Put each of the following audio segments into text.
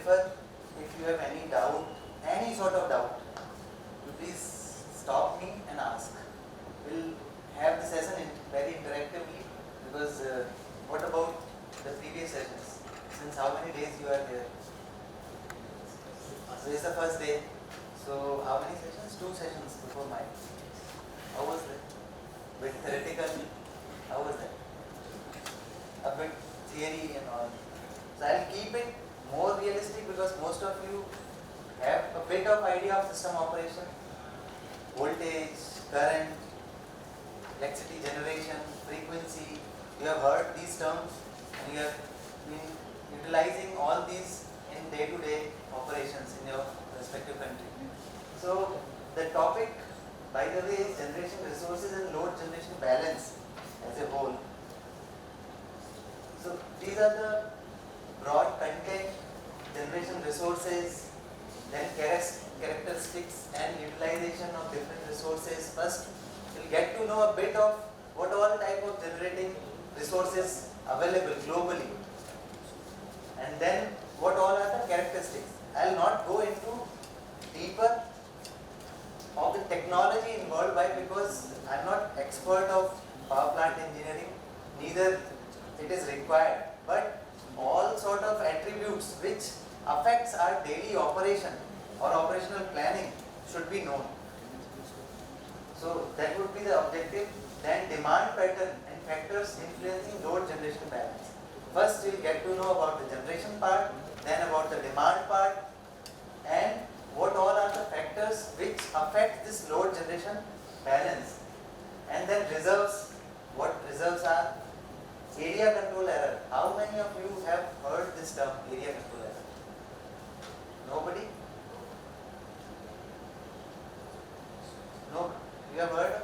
prefer, if you have any doubt, any sort of doubt, you please stop me and ask. We'll have the session very interactively, because what about the previous sessions? Since how many days you are here? So this is the first day. So how many sessions? 2 sessions before mine. How was that? Bit theoretical. How was that? A bit theory and all. So I'll keep it more realistic, because most of you have a bit of idea of system operation, voltage, current, electricity generation, frequency. You have heard these terms and you have been utilizing all these in day-to-day operations in your respective country. So the topic, by the way, is generation resources and load generation balance as a whole. So these are the broad content: generation resources, then characteristics and utilization of different resources. First, you'll get to know a bit of what all type of generating resources available globally, and then what all are the characteristics. I'll not go into deeper of the technology involved, why? Because I'm not expert of power plant engineering, neither it is required, but all sort of attributes which affects our daily operation or operational planning should be known. So that would be the objective. Then demand pattern and factors influencing load generation balance. First we'll get to know about the generation part, then about the demand part, and what all are the factors which affect this load generation balance. And then reserves, what reserves are. Area control error. How many of you have heard this term, area control error? Nobody? No? You have heard of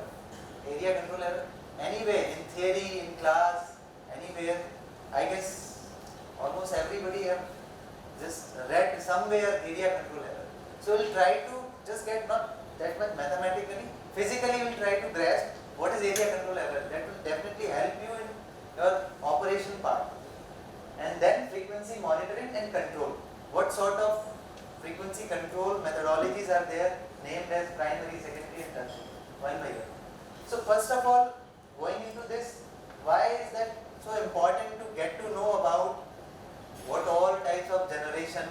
area control error? Anyway, in theory, in class, anywhere, I guess almost everybody have just read somewhere area control error. So we'll try to just get not that much mathematically, physically we'll try to grasp what is area control error. That will definitely help you in your operation part. And then frequency monitoring and control. What sort of frequency control methodologies are there, named as primary, secondary and tertiary, one by one. So first of all, going into this, why is that so important to get to know about what all types of generation,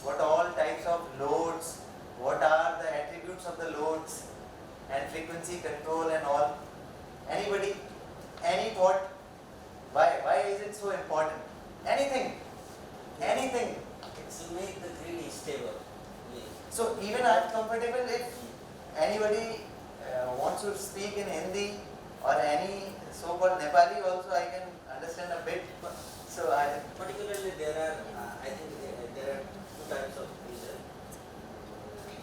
what all types of loads, what are the attributes of the loads and frequency control and all. Anybody? Any thought? Why is it so important? Anything? Anything? To make the grid stable. So even I am comfortable if anybody wants to speak in Hindi or any so-called Nepali also, I can understand a bit. So Particularly there are, I think there are 2 types of reason.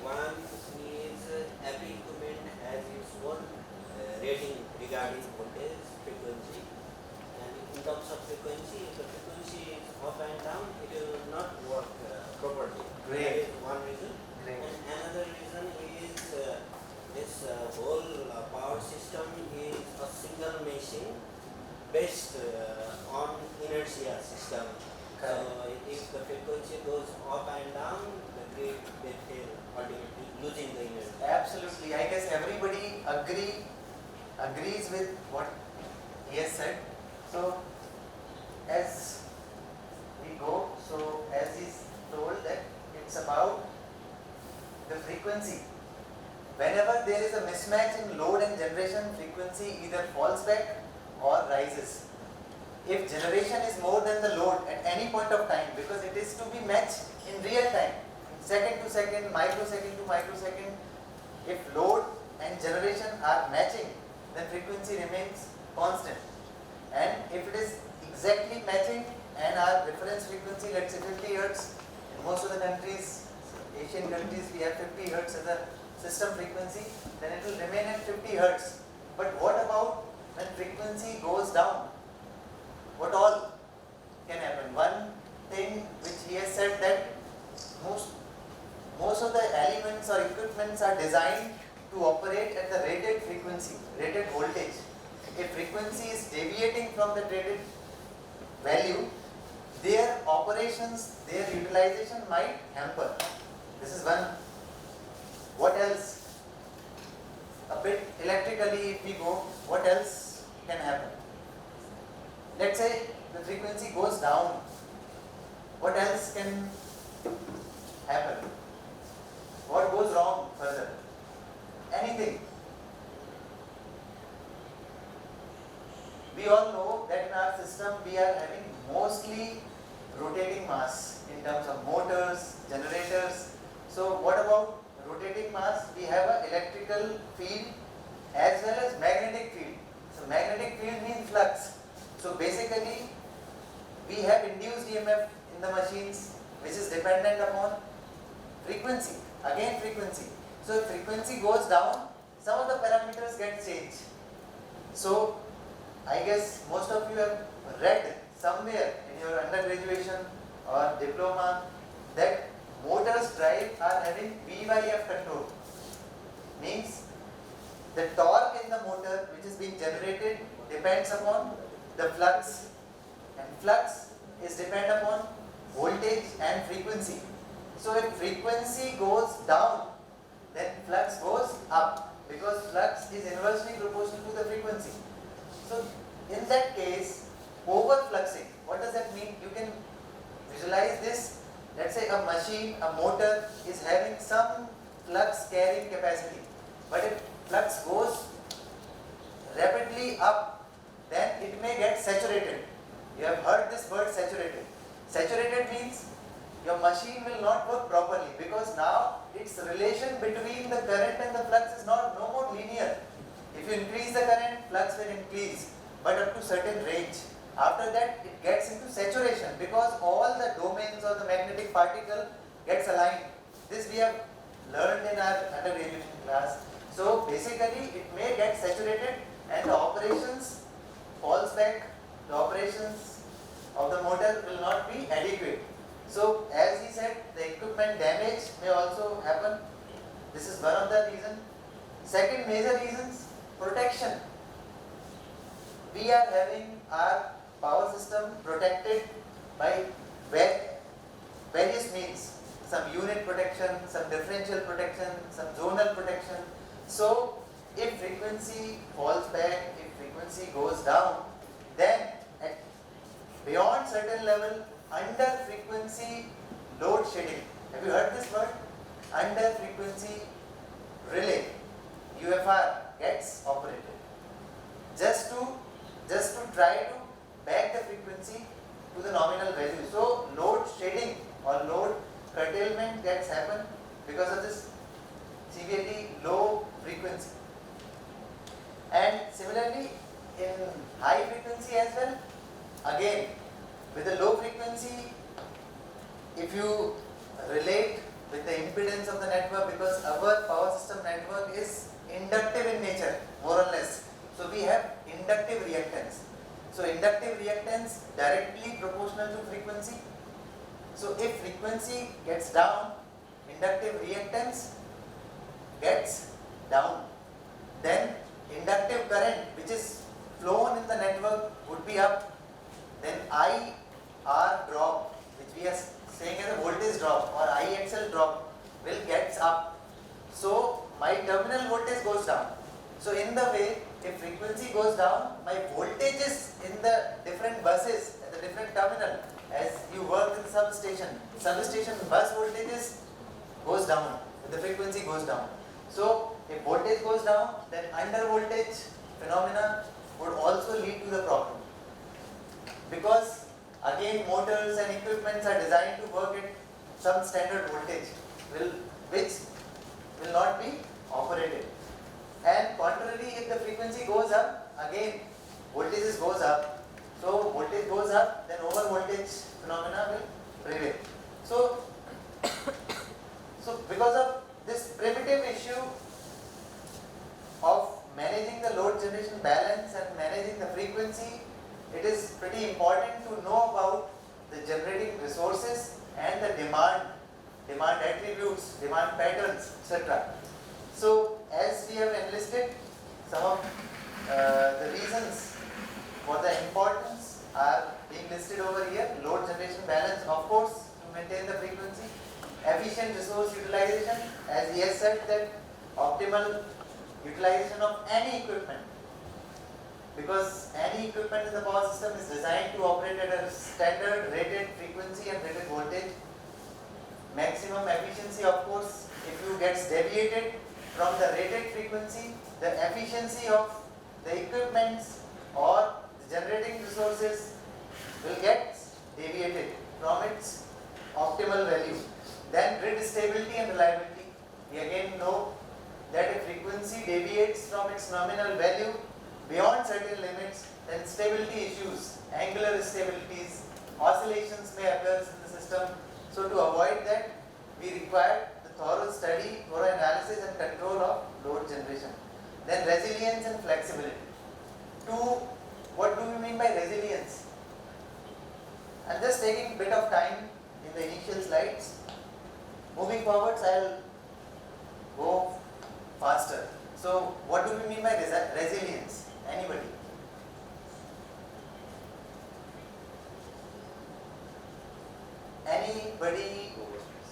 One is every equipment has its own rating regarding voltage, frequency. And in terms of frequency, if the frequency is up and down, it will not work properly. Great. That is one reason. Great. And another reason is this whole power system is a single machine based on inertia system. Correct. So if the frequency goes up and down, the grid will fail, ultimately losing the inertia. absolutely, I guess everybody agrees with what he has said. So as we go, so as he's told that it's about the frequency. Whenever there is a mismatch in load and generation, frequency either falls back or rises. If generation is more than the load at any point of time, because it is to be matched in real time, second to second, microsecond to microsecond, if load and generation are matching, then frequency remains constant. And if it is exactly matching and our reference frequency, let's say 50 Hertz, in most of the countries, Asian countries, we have 50 Hertz as a system frequency, then it will remain at 50 Hertz. But what about when frequency goes down? What all can happen? One thing which he has said that most of the elements or equipments are designed to operate at the rated frequency, rated voltage. If frequency is deviating from the rated value, their operations, their utilization might hamper. This is one. What else? A bit electrically if we go, what else can happen? Let's say the frequency goes down. What else can happen? What goes wrong further? Anything. We all know that in our system we are having mostly rotating mass in terms of motors, generators. So what about rotating mass? We have an electrical field as well as magnetic field. So magnetic field means flux. So basically we have induced EMF in the machines which is dependent upon frequency. Again frequency. So if frequency goes down, some of the parameters get changed. So I guess most of you have read somewhere in your undergraduation or diploma that motors drive are having VYF control. Means the torque in the motor which is being generated depends upon the flux, and flux is dependent upon voltage and frequency. So if frequency goes down, then flux goes up because flux is inversely proportional to the frequency. So in that case, overfluxing, what does that mean? You can visualize this. Let's say a machine, a motor is having some flux carrying capacity, but if flux goes rapidly up, then it may get saturated. You have heard this word saturated. Saturated means your machine will not work properly because now its relation between the current and the flux is no more linear. If you increase the current, flux will increase, but up to certain range. After that, it gets into saturation because all the domains of the magnetic particle gets aligned. This we have learned in our undergraduate class. So basically, it may get saturated and the operations falls back. The operations of the motor will not be adequate. So as he said, the equipment damage may also happen. This is one of the reasons. Second major reasons, protection. We are having our power system protected by various means. Some unit protection, some differential protection, some zonal protection. So if frequency falls back, if frequency goes down, then at beyond certain level, under frequency load shedding. Have you heard this word? Under frequency relay, UFR gets operated. Just to try to back the frequency to the nominal value. So load shedding or load curtailment gets happen because of this severely low frequency. And similarly in high frequency as well, again with the low frequency, if you relate with the impedance of the network, because our power system network is inductive in nature, more or less. So we have inductive reactance. So inductive reactance directly proportional to frequency. So if frequency gets down, inductive reactance gets down. Then inductive current which is flown in the network would be up. Then IR drop, which we are saying as a voltage drop or IXL drop, will get up. So my terminal voltage goes down. So in the way, if frequency goes down, my voltages in the different buses at the different terminal, as you work in substation bus voltages goes down, the frequency goes down. So if voltage goes down, then under voltage phenomena would also lead to the problem. Because again motors and equipments are designed to work at some standard voltage which will not be operated. And contrary, if the frequency goes up, again voltages goes up. So voltage goes up, then over voltage phenomena will prevail. So because of this primitive issue of managing the load generation balance and managing the frequency, it is pretty important to know about the generating resources and the demand attributes, demand patterns, etc. So as we have enlisted, some of the reasons for the importance are being listed over here. Load generation utilization of any equipment, because any equipment in the power system is designed to operate at a standard rated frequency and rated voltage. Maximum efficiency, of course, if you gets deviated from the rated frequency, the efficiency of the equipments or the generating resources will get deviated from its optimal value. Then grid stability and reliability. We again know that if frequency deviates from its nominal value beyond certain limits, then stability issues, angular instabilities, oscillations may occur in the system. So to avoid that, we require the thorough study, thorough analysis and control of load generation. Then resilience and flexibility. What do we mean by resilience? I'm just taking a bit of time in the initial slides. Moving forwards, I'll go faster. So what do we mean by resilience? Anybody? Anybody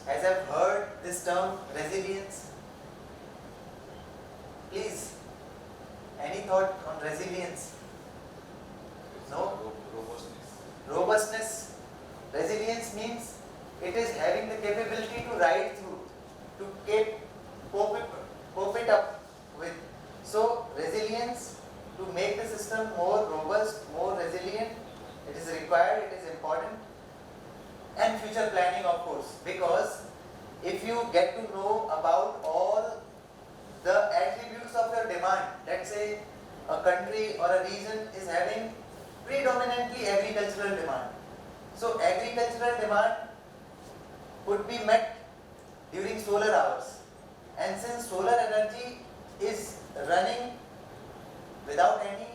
has ever heard this term resilience? Please, any thought on resilience? No? Robustness. Resilience means it is having the capability to ride through, to cope it up with. So resilience, to make the system more robust, more resilient, it is required, it is important. And future planning, of course, because if you get to know about all the attributes of your demand, let's say a country or a region is having predominantly agricultural demand. So agricultural demand could be met during solar hours, and since solar energy is running without any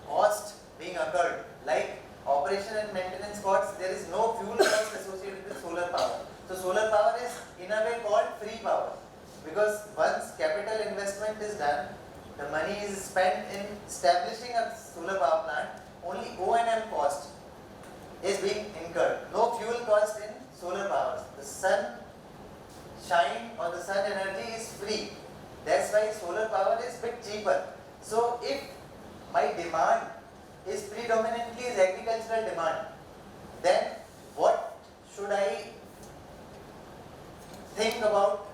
cost being occurred, like operation and maintenance costs, there is no fuel cost associated with solar power. So solar power is in a way called free power, because once capital investment is done, the money is spent in establishing a solar power plant, only O&M cost is being incurred. No fuel cost in solar powers. The sun shine or the sun energy is free. That's why solar power is bit cheaper. So if my demand is predominantly is agricultural demand, then what should I think about?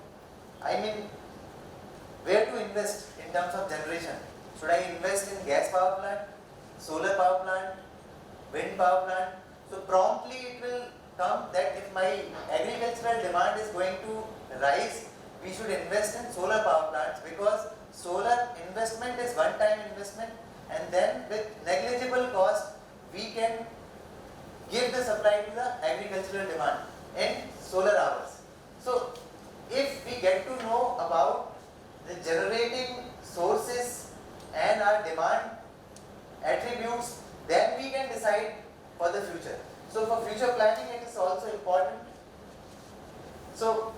I mean, where to invest in terms of generation? Should I invest in gas power plant, solar power plant, wind power plant? So promptly it will come that if my agricultural demand is going to rise, we should invest in solar power plants, because solar investment is one-time investment, and then with negligible cost we can give the supply to the agricultural demand in solar hours. So if we get to know about the generating sources and our demand attributes, then we can decide for the future. So for future planning it is also important. So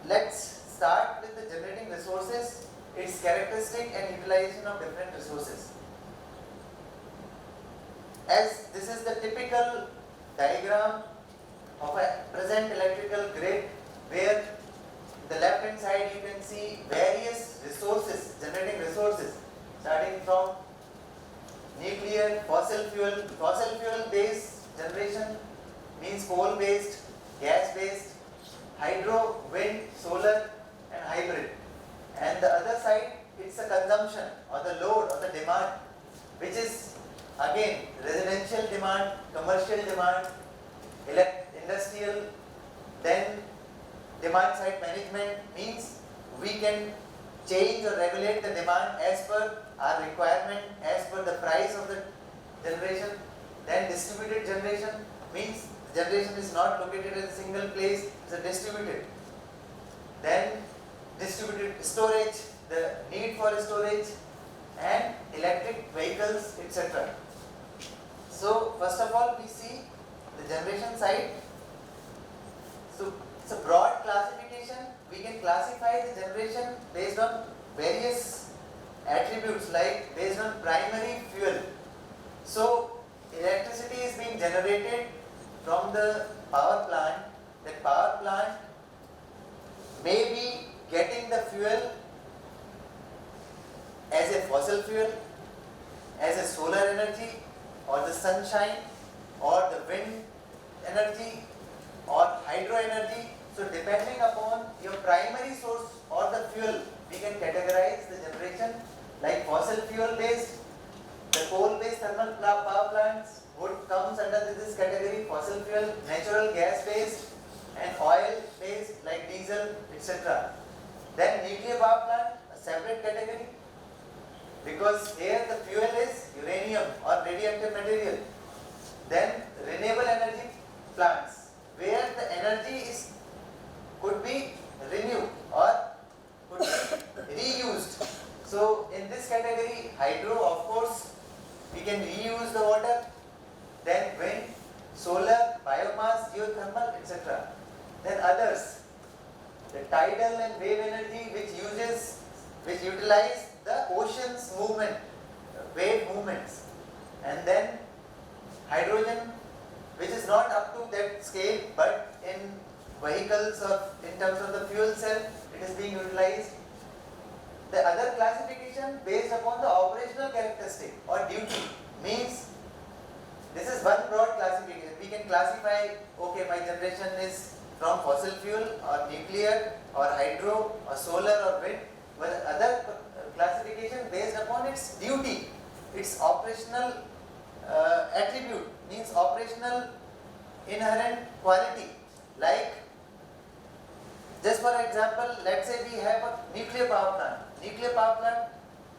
let's start with the generating resources, its characteristic and utilization of different resources. As this is the typical diagram of a present electrical grid, where the left hand side you can see various resources, generating resources, starting from nuclear, fossil fuel based generation means coal based, gas based, hydro, wind, solar and hybrid. And the other side, it's a consumption or the load or the demand, which is again residential demand, commercial demand, industrial. Then demand side management means we can change or regulate the demand as per our requirement, as per the price of the generation. Then distributed generation means the generation is not located in a single place, it's a distributed. Then distributed storage, the need for storage, and electric vehicles, etc. So first of all we see the generation side. So it's a broad classification. We can classify the generation based on various attributes, like based on primary fuel. So electricity is being generated from the power plant. That power plant may be getting the fuel as a fossil fuel, as a solar energy, or the sunshine, or the wind energy, or hydro energy. So depending upon your primary source or the fuel, we can categorize the generation like fossil fuel based. The coal based thermal power plants would comes under this category, fossil fuel, natural gas based, and oil based like diesel, etc. Then nuclear power plant, a separate category, because here the fuel is uranium or radioactive material. Then renewable energy plants, where the energy is could be renewed or could be reused. So in this category, hydro, of course, we can reuse the water. Then wind, solar, biomass, geothermal, etc. Then others, the tidal and wave energy, which utilize the ocean's movement, wave movements. And then hydrogen, which is not up to that scale, but in vehicles or in terms of the fuel cell, it is being utilized. The other classification based upon the operational characteristic or duty means this is one broad classification. We can classify, okay, my generation is from fossil fuel or nuclear or hydro or solar or wind, but other classification based upon its duty, its operational attribute, means operational inherent quality. Like, just for example, let's say we have a nuclear power plant. Nuclear power plant,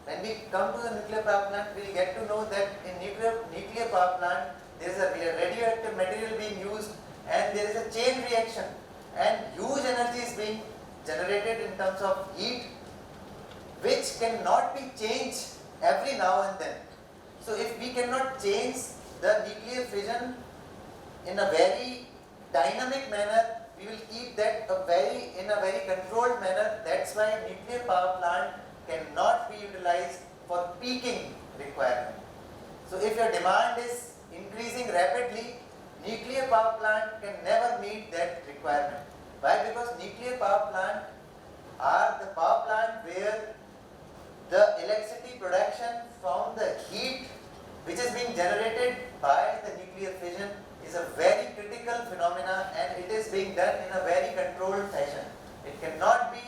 when we come to the nuclear power plant, we will get to know that in nuclear power plant, there is a radioactive material being used and there is a chain reaction and huge energy is being generated in terms of heat, which cannot be changed every now and then. So if we cannot change the nuclear fission in a very dynamic manner, we will keep that in a very controlled manner. That's why nuclear power plant cannot be utilized for peaking requirement. So if your demand is increasing rapidly, nuclear power plant can never meet that requirement. Why? Because nuclear power plant are the power plant where the electricity production from the heat which is being generated by the nuclear fission is a very critical phenomena and it is being done in a very controlled fashion. It cannot be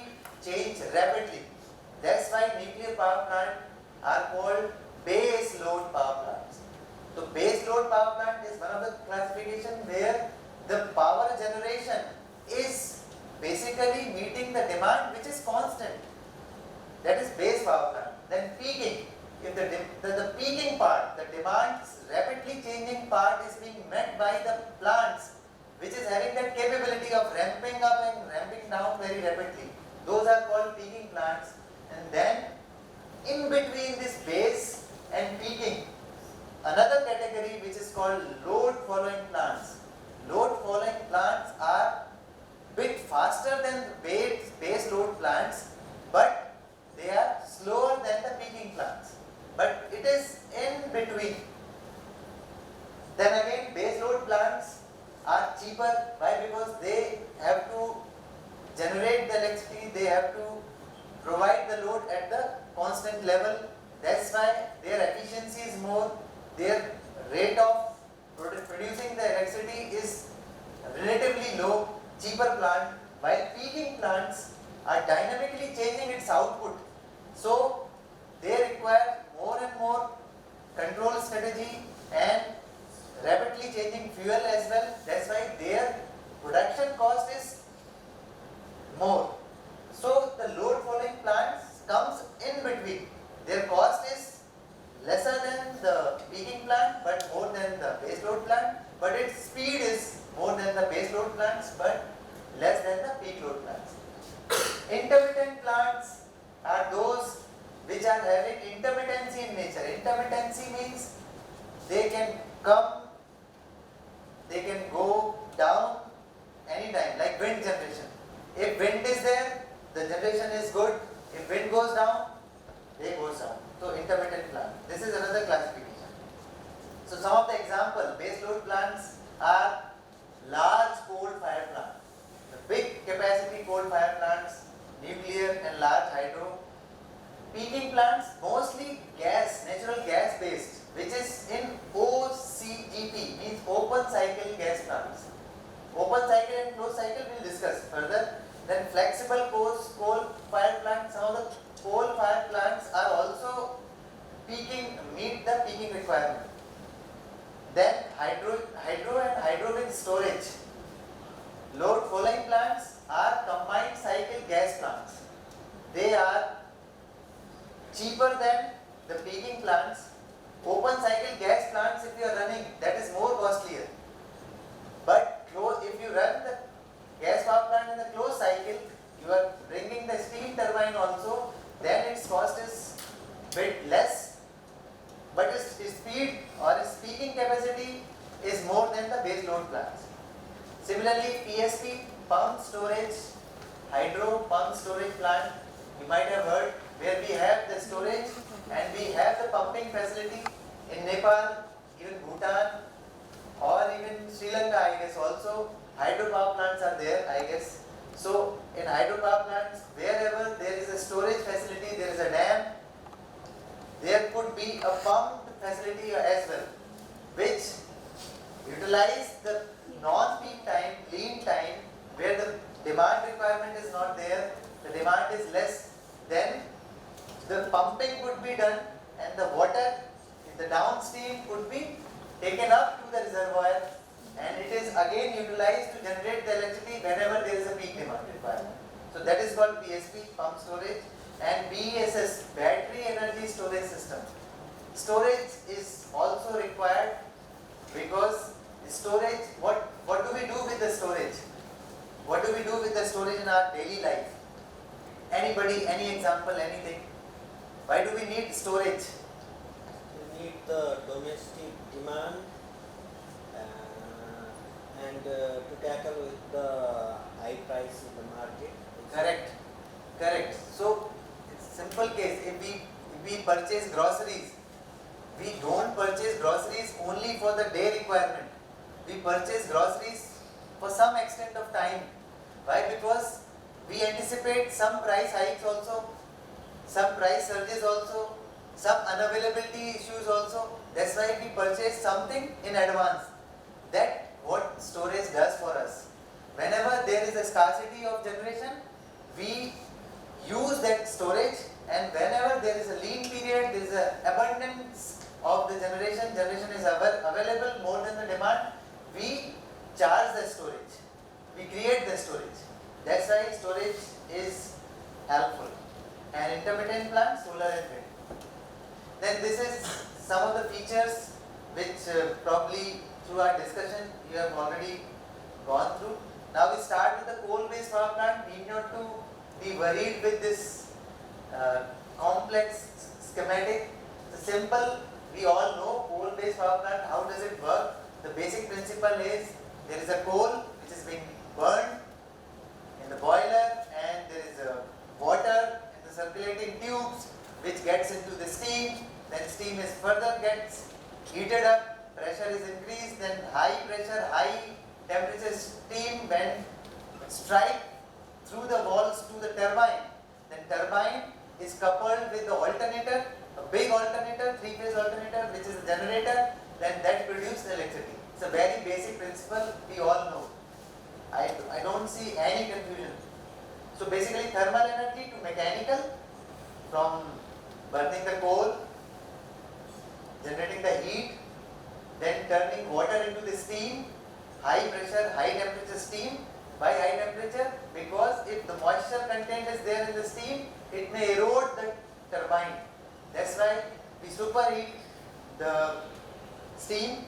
changed rapidly. That's why nuclear power plants are called base load power plants. So base load power plant is one of the classification where the power generation is basically meeting the demand which is constant. That is base power plant. Then peaking. If the peaking part, the demand rapidly changing part is being met by the plants which is having that capability of ramping up and ramping down very rapidly. Those are called peaking plants. And then in between this base and peaking, another category which is called load following plants. Load following plants are bit faster than base load plants, but they are slower than the peaking plants. But it is in between. Then again, base load plants are cheaper. Why? Because they have to generate the electricity, they have to provide the load at the constant level. That's why their efficiency is more, their rate of producing the electricity is relatively low, cheaper plant, while peaking plants are dynamically changing its output. So they require more and more control strategy and rapidly changing fuel as well. That's why their production cost is more. So the load following plants comes in between. Their cost is lesser than the peaking plant but more than the base load plant, but its speed is more than the base load plants but less than the peak load plants. Intermittent plants are those which are having intermittency in nature. Intermittency means they can come, they can go down anytime, like wind generation. If wind is there, the generation is good. If wind goes down, they goes down. So intermittent plant. This is another classification. So some of the example, base load plants are large coal fire plants. The big capacity coal fire plants, nuclear and large hydro. Peaking peaking plants mostly gas, natural gas based, which is in OCGP, means open cycle gas plants. Open cycle and closed cycle we'll discuss further. Then flexible coal fired plants. Some of the coal fired plants are also meet the peaking requirement. Then hydro and hydrogen storage. Load following plants are combined cycle gas plants. They are cheaper than the peaking plants. Open cycle gas plants, if you are running, that is more costlier. But if you run the gas power plant in the closed cycle, you are bringing the steam turbine also, then its cost is bit less, but its speed or its peaking capacity is more than the base load plants. Similarly, PSP, pump storage, hydro pump storage plant, you might have heard, where we have the storage and we have the pumping facility in Nepal, even Bhutan, or even Sri Lanka, I guess also. Hydropower plants are there, I guess. So in hydropower plants, wherever there is a storage facility, there is a dam, there could be a pump facility as well, which utilize the non-peak time, lean time, where the demand requirement is not there, the demand is less, then the pumping could be done and the water, the downstream could be taken up to the reservoir, and it is again utilized to generate the electricity whenever there is a peak demand requirement. So that is called PSP, pump storage, and BESS, battery energy storage system. Storage is also required because storage, what do we do with the storage? What do we do with the storage in our daily life? Anybody, any example, anything? Why do we need storage? We need the domestic demand and to tackle with the high price in the market. Correct. So, it's simple case. If we purchase groceries, we don't purchase groceries only for the day requirement. We purchase groceries for some extent of time. Why? Because we anticipate some price hikes also, some price surges also, some unavailability issues also. That's why we purchase something in advance. That what storage does for us. Whenever there is a scarcity of generation, we use that storage, and whenever there is a lean period, there is an abundance of the generation is available more than the demand, we charge the storage. We create the storage. That's why storage is helpful. And intermittent plants, solar and wind. Then this is some of the features which probably through our discussion you have already gone through. Now we start with the coal-based power plant. We need not to be worried with this complex schematic. The simple, we all know coal-based power plant, how does it work? The basic principle is there is a coal which is being burned in the boiler, and there is water in the circulating tubes which gets into the steam, then steam is further gets heated up, pressure is increased, then high pressure, high temperature steam when strike through the walls to the turbine. Then turbine is coupled with the alternator, a big alternator, three-phase alternator, which is a generator, then that produces electricity. It's a very basic principle we all know. I don't see any confusion. So basically thermal energy to mechanical, from burning the coal, generating the heat, then turning water into the steam, high pressure, high temperature steam. Why high temperature? Because if the moisture content is there in the steam, it may erode the turbine. That's why we superheat the steam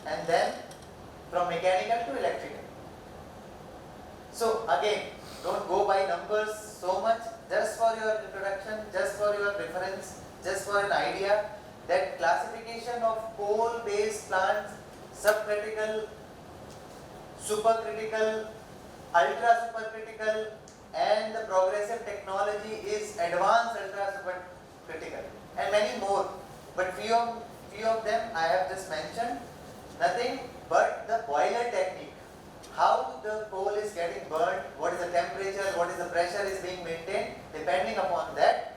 and then from mechanical to electrical. So again, don't go by numbers so much, just for your introduction, just for your reference, just for an idea that classification of coal-based plants, subcritical, supercritical, ultra-supercritical, and the progressive technology is advanced ultra-supercritical, and many more. But few of them I have just mentioned, nothing but the boiler technique. How the coal is getting burnt, what is the temperature, what is the pressure is being maintained, depending upon that,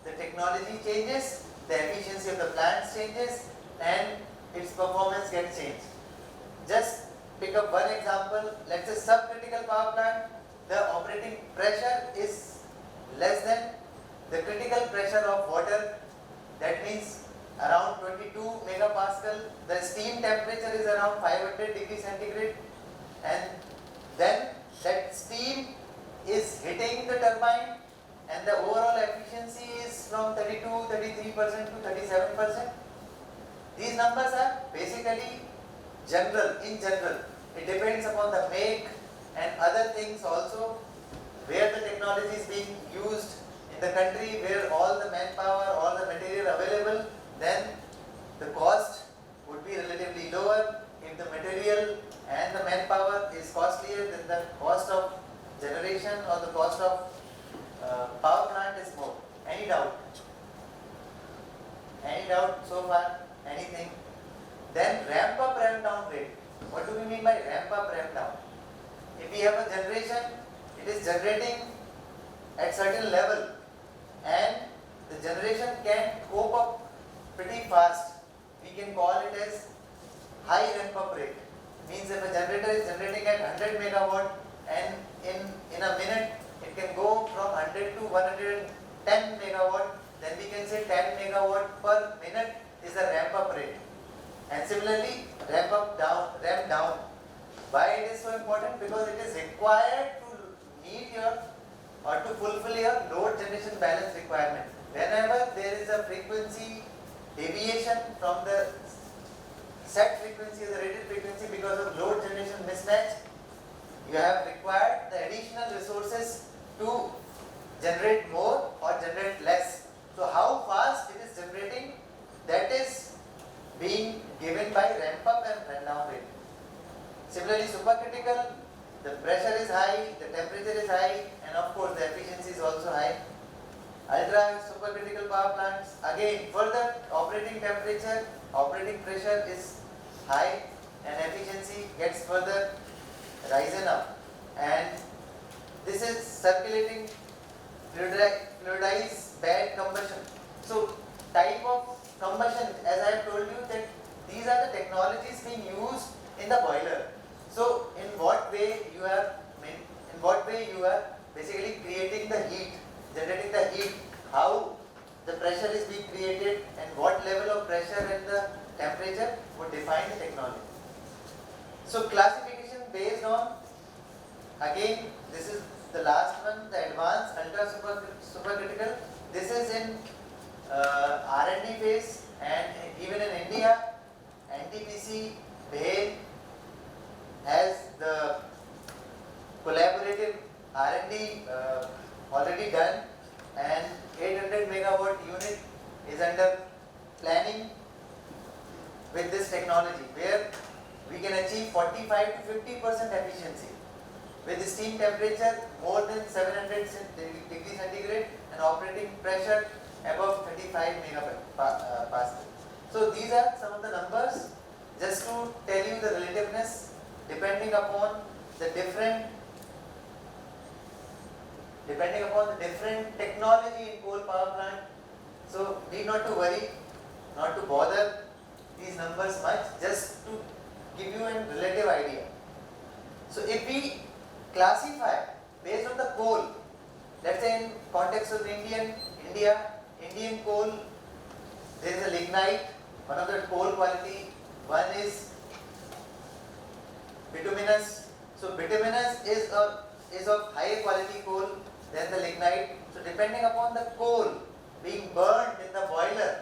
the technology changes, the efficiency of the plants changes, and its performance gets changed. Just pick up one example. Let's say subcritical power plant, the operating pressure is less than the critical pressure of water. That means around 22 megapascal. The steam temperature is around 500 degrees centigrade, and then that steam is hitting the turbine, and the overall efficiency is from 33% to 37%. These numbers are basically general, in general. It depends upon the make and other things also, where the technology is being used in the country, where all the manpower, all the material available, then the cost would be relatively lower. If the material and the manpower is costlier, then the cost of generation or the cost of power plant is more. Any doubt? Any doubt so far? Anything? Then ramp up, ramp down rate. What do we mean by ramp up, ramp down? If we have a generation, it is generating at certain level, and the generation can cope up pretty fast. We can call it as high ramp up rate. Means if a generator is generating at 100 megawatt, and in a minute it can go from 100 to 110 megawatt, then we can say 10 megawatt per minute is the ramp up rate. And similarly, ramp up down, ramp down. Why it is so important? Because it is required to meet your or to fulfill your load generation balance requirement. Whenever there is a frequency deviation from the set frequency, the rated frequency, because of load generation mismatch, you have required the additional resources to generate more or generate less. So how fast it is generating, that is being given by ramp up and ramp down rate. Similarly, supercritical, the pressure is high, the temperature is high, and of course the efficiency is also high. Ultra supercritical power plants, again further operating temperature, operating pressure is high, and efficiency gets further risen up. And this is circulating fluidized bad combustion. So type of combustion, as I have told you, that these are the technologies being used in the boiler. So in what way you are basically creating the heat, generating the heat, how the pressure is being created, and what level of pressure and the temperature would define the technology. So classification based on, again this is the last one, the advanced ultra supercritical. This is in R&D phase, and even in India, NTPC, BHEL has the collaborative R&D already done, and 800 megawatt unit is under planning with this technology, where we can achieve 45 to 50% efficiency with the steam temperature more than 700 degrees centigrade and operating pressure above 35 megapascal. So these are some of the numbers just to tell you the relativeness depending upon the different technology in coal power plant. So need not to worry, not to bother these numbers much, just to give you a relative idea. So if we classify based on the coal, let's say in context of Indian coal, there is a lignite, one of the coal quality, one is bituminous. So bituminous is of higher quality coal than the lignite. So depending upon the coal being burned in the boiler,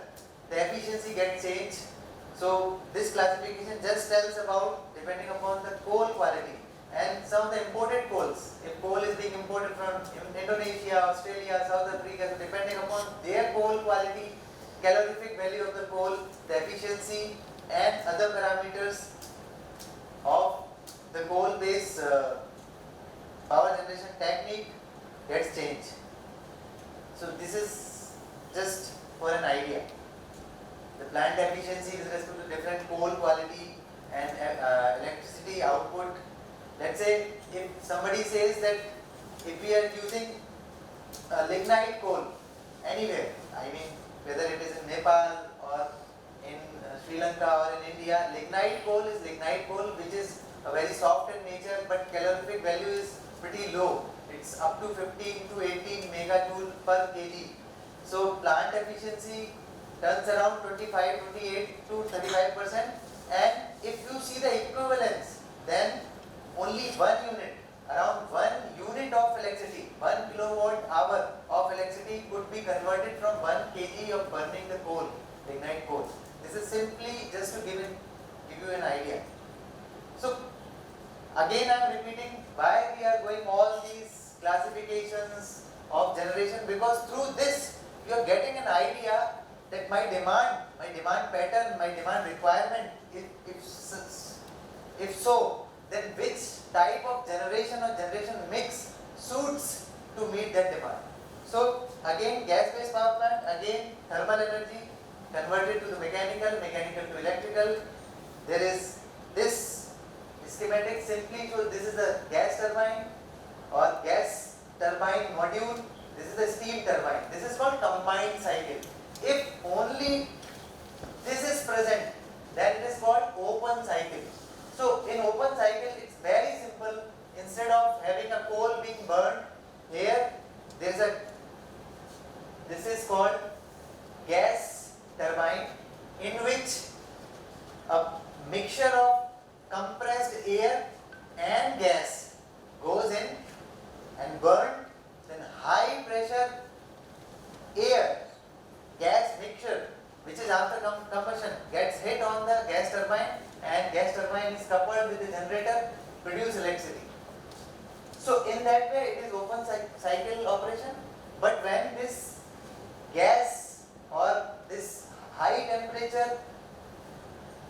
the efficiency gets changed. So this classification just tells about depending upon the coal quality. And some of the imported coals, if coal is being imported from Indonesia, Australia, South Africa, so depending upon their coal quality, calorific value of the coal, the efficiency and other parameters of the coal based power generation technique gets changed. So this is just for an idea. The plant efficiency with respect to different coal quality and electricity output. Let's say if somebody says that if we are using lignite coal anywhere, I mean, whether it is in Nepal or in Sri Lanka or in India, lignite coal is lignite coal, which is a very soft in nature, but calorific value is pretty low. It's up to 15 to 18 megajoule per kg. So plant efficiency turns around 25, 28 to 35%. And if you see the equivalence, then only around 1 unit of electricity, 1 kilowatt hour of electricity could be converted from 1 kg of burning the coal, lignite coal. This is simply just to give you an idea. So again I am repeating why we are going all these classifications of generation, because through this you are getting an idea that my demand pattern, my demand requirement, if so, then which type of generation or generation mix suits to meet that demand. So again, gas-based power plant, again thermal energy converted to the mechanical to electrical. There is this schematic simply shows this is the gas turbine or gas turbine module. This is the steam turbine. This is called combined cycle. If only this is present, then it is called open cycle. So in open cycle, it's very simple. Instead of having a coal being burned, here this is called gas turbine, in which a mixture of compressed air and gas goes in and burned. Then high pressure air gas mixture, which is after combustion, gets hit on the gas turbine, and gas turbine is coupled with the generator, produce electricity. So in that way it is open cycle operation. But when this gas or this high temperature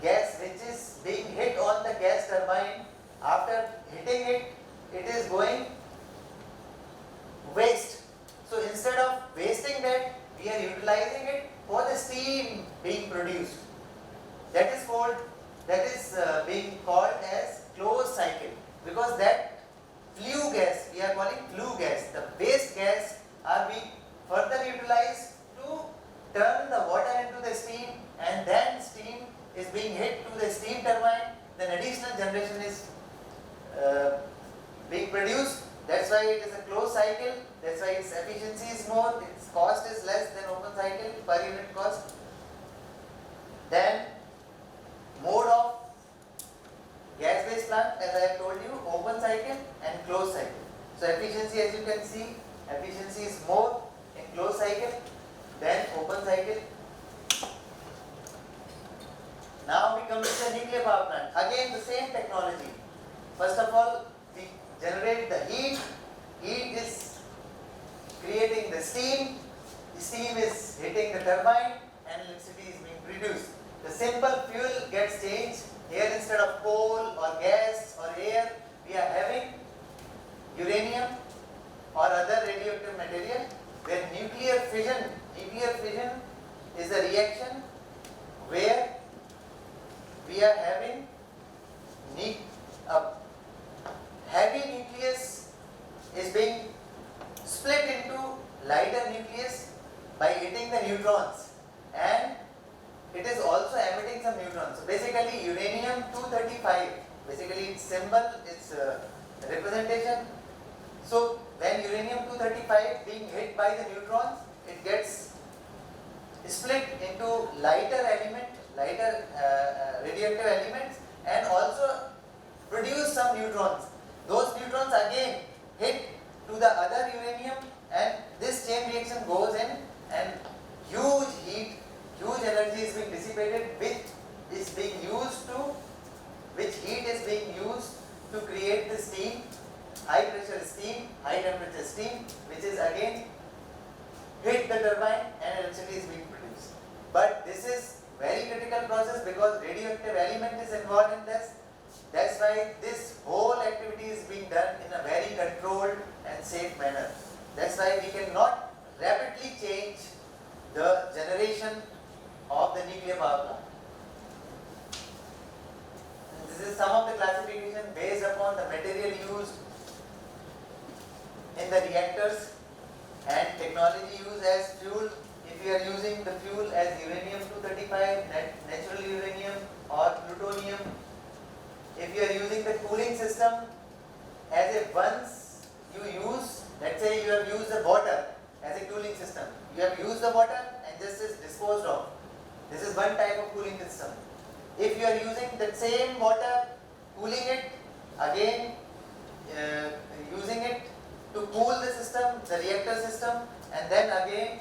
gas which is being hit on the gas turbine, after hitting it, it is going waste. So instead of wasting that, we are utilizing it for the steam being produced. That is being called as closed cycle, because that flue gas, we are calling flue gas, the waste gas are being further utilized to turn the water into the steam, and then steam is being hit to the steam turbine, then additional generation is being produced. That's why it is a closed cycle. That's why its efficiency is more, its cost is less than open cycle per unit cost. Then mode of gas-based plant, as I have told you, open cycle and closed cycle. So efficiency, as you can see, efficiency is more in closed cycle than open cycle. Now we come to the nuclear power plant. Again the same technology. First of all, we generate the heat. Heat is creating the steam is hitting the turbine, and electricity is being produced. The simple fuel gets changed. Here instead of coal or gas or air, we are having uranium or other radioactive material, where nuclear fission is a reaction where we are having a heavy nucleus is being split into lighter nucleus by hitting the neutrons, and it is also emitting some neutrons. So basically uranium-235, basically its symbol, its representation. So when uranium-235 being hit by the neutrons, it gets split into lighter radioactive elements, and also produce some neutrons. Those neutrons again hit to the other uranium, and this chain reaction goes in, and huge heat, huge energy is being dissipated, which heat is being used to create the steam, high pressure steam, high temperature steam, which is again hit the turbine and electricity is being produced. But this is very critical process because radioactive element is involved in this. That's why this whole activity is being done in a very controlled and safe manner. That's why we cannot rapidly change the generation of the nuclear power plant. And this is some of the classification based upon the material used in the reactors and technology used as fuel if you are using the fuel as uranium-235, natural uranium or plutonium, if you are using the cooling system as a once you use, let's say you have used the water as a cooling system, you have used the water and just is disposed of. This is one type of cooling system. If you are using the same water, cooling it, again using it to cool the system, the reactor system, and then again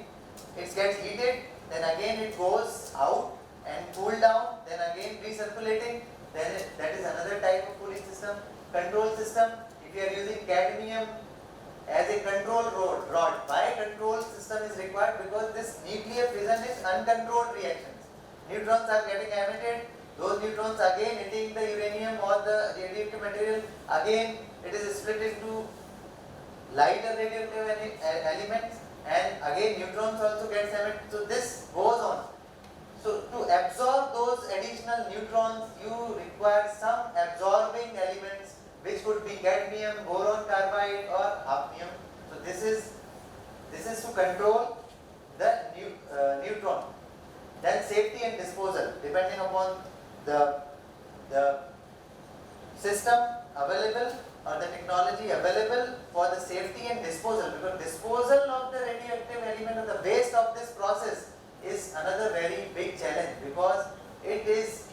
it gets heated, then again it goes out and cool down, then again recirculating, then that is another type of cooling system. Control system, if you are using cadmium as a control rod, why control system is required? Because this nuclear fission is uncontrolled reactions. Neutrons are getting emitted, those neutrons again hitting the uranium or the radioactive material, again it is split into lighter radioactive elements, and again neutrons also gets emitted, so this goes on. So to absorb those additional neutrons, you require some absorbing elements, which could be cadmium, boron carbide or hafnium. So this is to control the neutron. Then safety and disposal, depending upon the system available or the technology available for the safety and disposal, because disposal of the radioactive element or the waste of this process is another very big challenge, because it is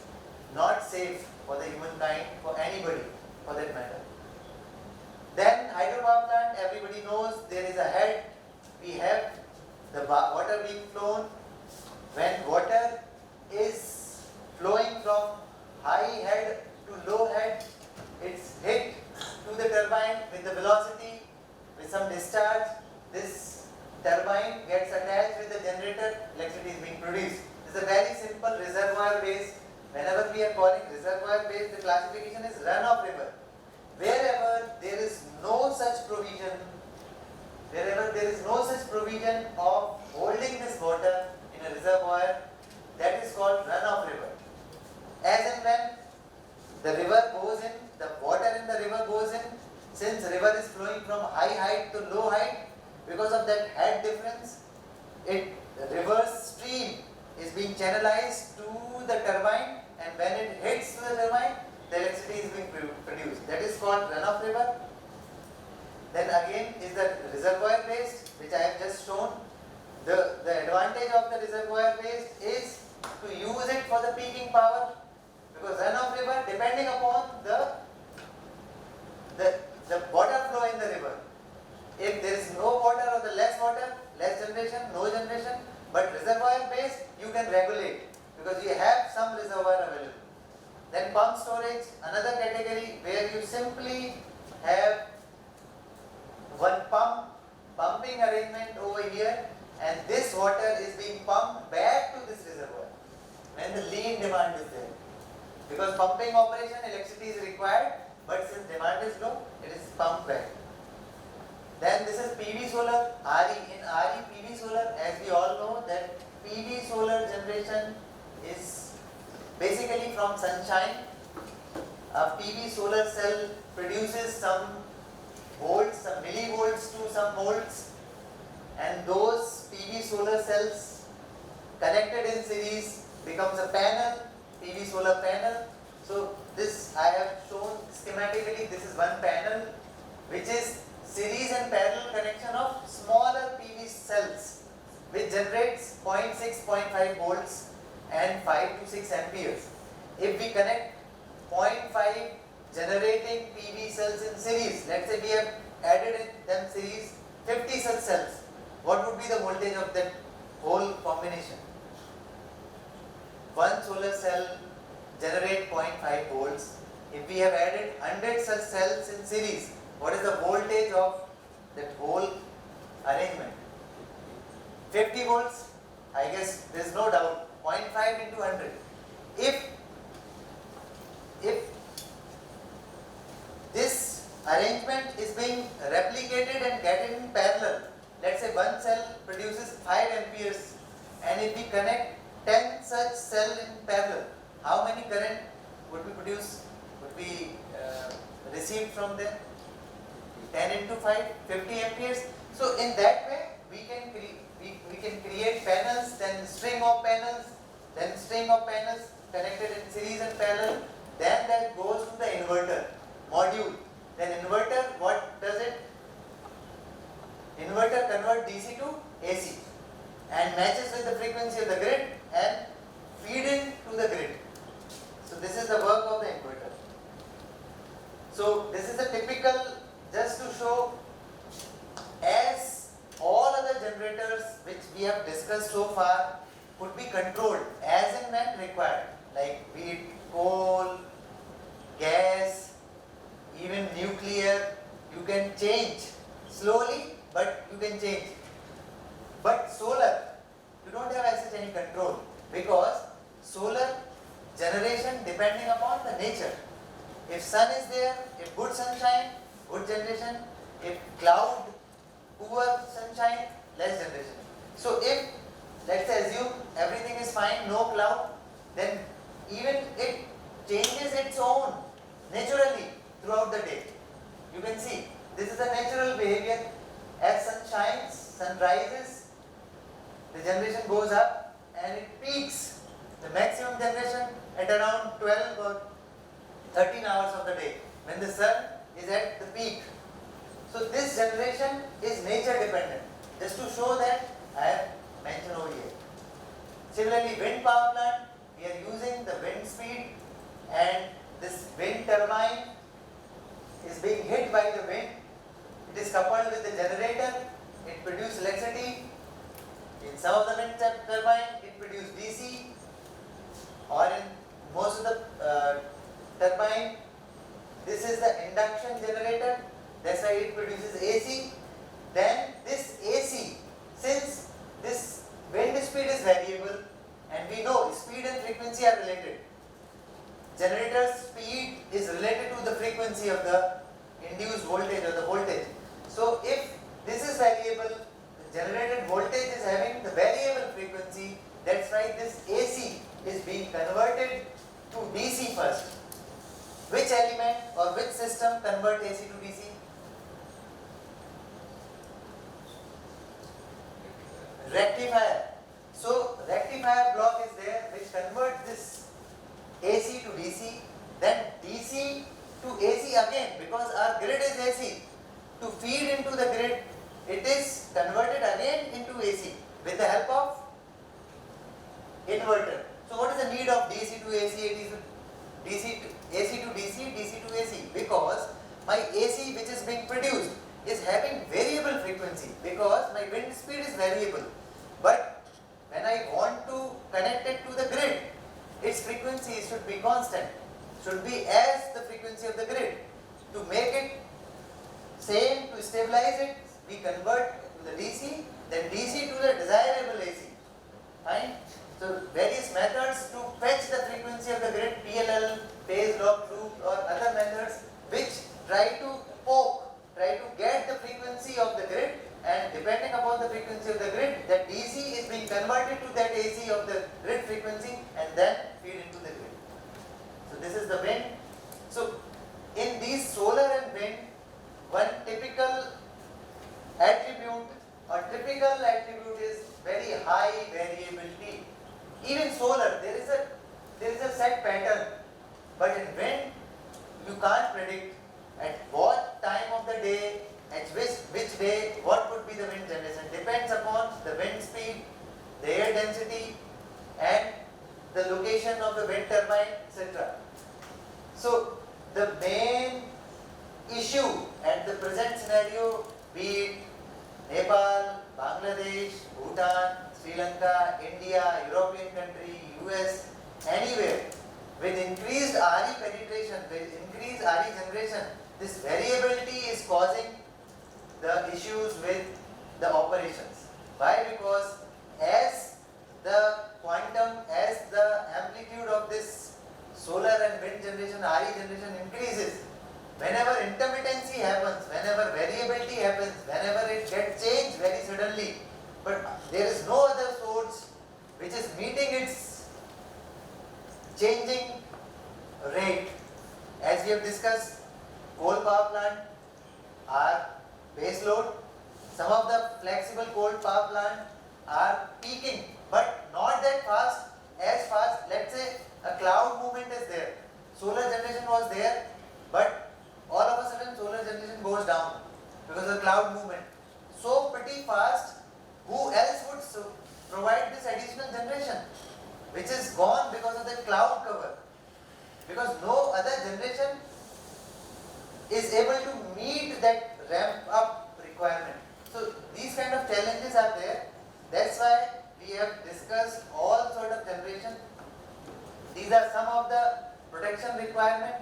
not safe for the humankind, for anybody for that matter. Then hydropower plant, everybody knows there is a head, we have the water being flown. When water is flowing from high head to low head, it's hit to the turbine with the velocity, with some discharge. This turbine gets attached with the generator, electricity is being produced. This is a very simple reservoir based. Whenever we are calling reservoir based, the classification is runoff river. Wherever there is no such provision, of holding this water in a reservoir, that is called runoff river. As and when the river goes in, the water in the river goes in, since river is flowing from high height to low height, because of that head difference, the reverse stream is being channelized to the turbine, and when it hits the turbine, the electricity is being produced. That is called runoff river. Then again is the reservoir based, which I have just shown. The advantage of the reservoir based is to use it for the peaking power, because runoff river, depending upon the water flow in the river. If there is no water or the less water, less generation, no generation, but reservoir based, you can regulate because you have some reservoir available. Then pump storage, another category where you simply have one pumping arrangement over here, and this water is being pumped back to this reservoir when the lean demand is there. Because pumping operation, electricity is required, but since demand is low, it is pumped back. Then this is PV solar, RE. In RE PV solar, as we all know that PV solar generation is basically from sunshine. A PV solar cell produces some volts, some millivolts to some volts, and those PV solar cells connected in series becomes a panel, PV solar panel. So this I have shown schematically. This is one panel which is series and parallel connection of smaller PV cells, which generates 0.6, 0.5 volts and 5 to 6 amperes. If we connect 0.5 generating PV cells in series, let's say we have added in them series 50 such cells, what would be the voltage of that whole combination? One solar cell generate 0.5 volts. If we have added 100 such cells in series, what is the voltage of that whole arrangement? 50 volts, I guess there is no doubt, 0.5 into 100. If this arrangement is being replicated and get in parallel, let's say one cell produces 5 amperes, and if we connect 10 such cells in parallel, how many current would be produced, would be received from them? 10 into 5, 50 amperes. So in that way we can we can create panels, then string of panels, then string of panels connected in series and parallel, then that goes to the inverter module. Then inverter, what does it? Inverter convert DC to AC and matches with the frequency of the grid and feed in to the grid. So this is the work of the inverter. So this is a typical, just to show, as all other generators which we have discussed so far could be controlled as and when required, like be it coal, gas, even nuclear, you can change slowly, but you can change. But solar, you don't have as such any control, because solar generation depending upon the nature. If sun is there, if good sunshine, good generation. If cloud, poor sunshine, less generation. So if, let's say, assume everything is fine, no cloud, then even it changes its own naturally throughout the day. You can see, this is the natural behavior. As sun shines, sun rises, the generation goes up and it peaks. The maximum generation at around 12 or 13 hours of the day, when the sun is at the peak. So this generation is nature dependent. Just to show that, I have mentioned over here. Similarly, wind power plant, we are using the wind speed, and this wind turbine is being hit by the wind. It is coupled with the generator, it produces electricity. In some of the wind turbine, it produces DC, or in most of the turbine, this is the induction generator, that's why it produces AC. Then this AC, since this wind speed is variable, and we know speed and frequency are related. Generator's speed is related to the frequency of the induced voltage or the voltage. So if this is variable, the generated voltage is having the variable frequency, that's why this AC is being converted to DC first. Which element or which system convert AC to DC? Rectifier. So rectifier block is there which converts this AC to DC, then DC to AC again, because our grid is AC. To feed into the grid, it is converted again into AC with the help of inverter. So what is the need of DC to AC, AC to DC, DC to AC? Because my AC which is being produced is having variable frequency, because my wind speed is variable. But when I want to connect it to the grid, its frequency should be constant, should be as the frequency of the grid. To make it same, to stabilize it, we convert to the DC, then DC to the desirable AC. Fine? So various methods to fetch the frequency of the grid, PLL, phase lock loop, or other methods which try to poke, try to get the frequency of the grid, and depending upon the frequency of the grid, that DC is being converted to that AC of the grid frequency and then feed into the grid. So this is the wind. So in these solar and wind, one typical attribute or typical attribute is very high variability. Even solar, there is a set pattern, but in wind, you can't predict at what time of the day, at which day, what would be the wind generation. Depends upon the wind speed, the air density, and the location of the wind turbine, etc. So the main issue at the present scenario, be it Nepal, Bangladesh, Bhutan, Sri Lanka, India, European country, US, anywhere, with increased RE penetration, with increased RE generation, this variability is causing the issues with the operations. Why? Because as the quantum, as the amplitude of this solar and wind generation, RE generation increases, whenever intermittency happens, whenever variability happens, whenever it gets changed very suddenly, but there is no other source which is meeting its changing rate. As we have discussed, coal power plant are base load. Some of the flexible coal power plant are peaking, but not that fast, as fast. Let's say a cloud movement is there. Solar generation was there, but all of a sudden solar generation goes down because of the cloud movement. So pretty fast, who else would provide this additional generation, which is gone because of the cloud cover? Because no other generation is able to meet that ramp up requirement. So these kind of challenges are there. That's why we have discussed all sort of generation. These are some of the protection requirement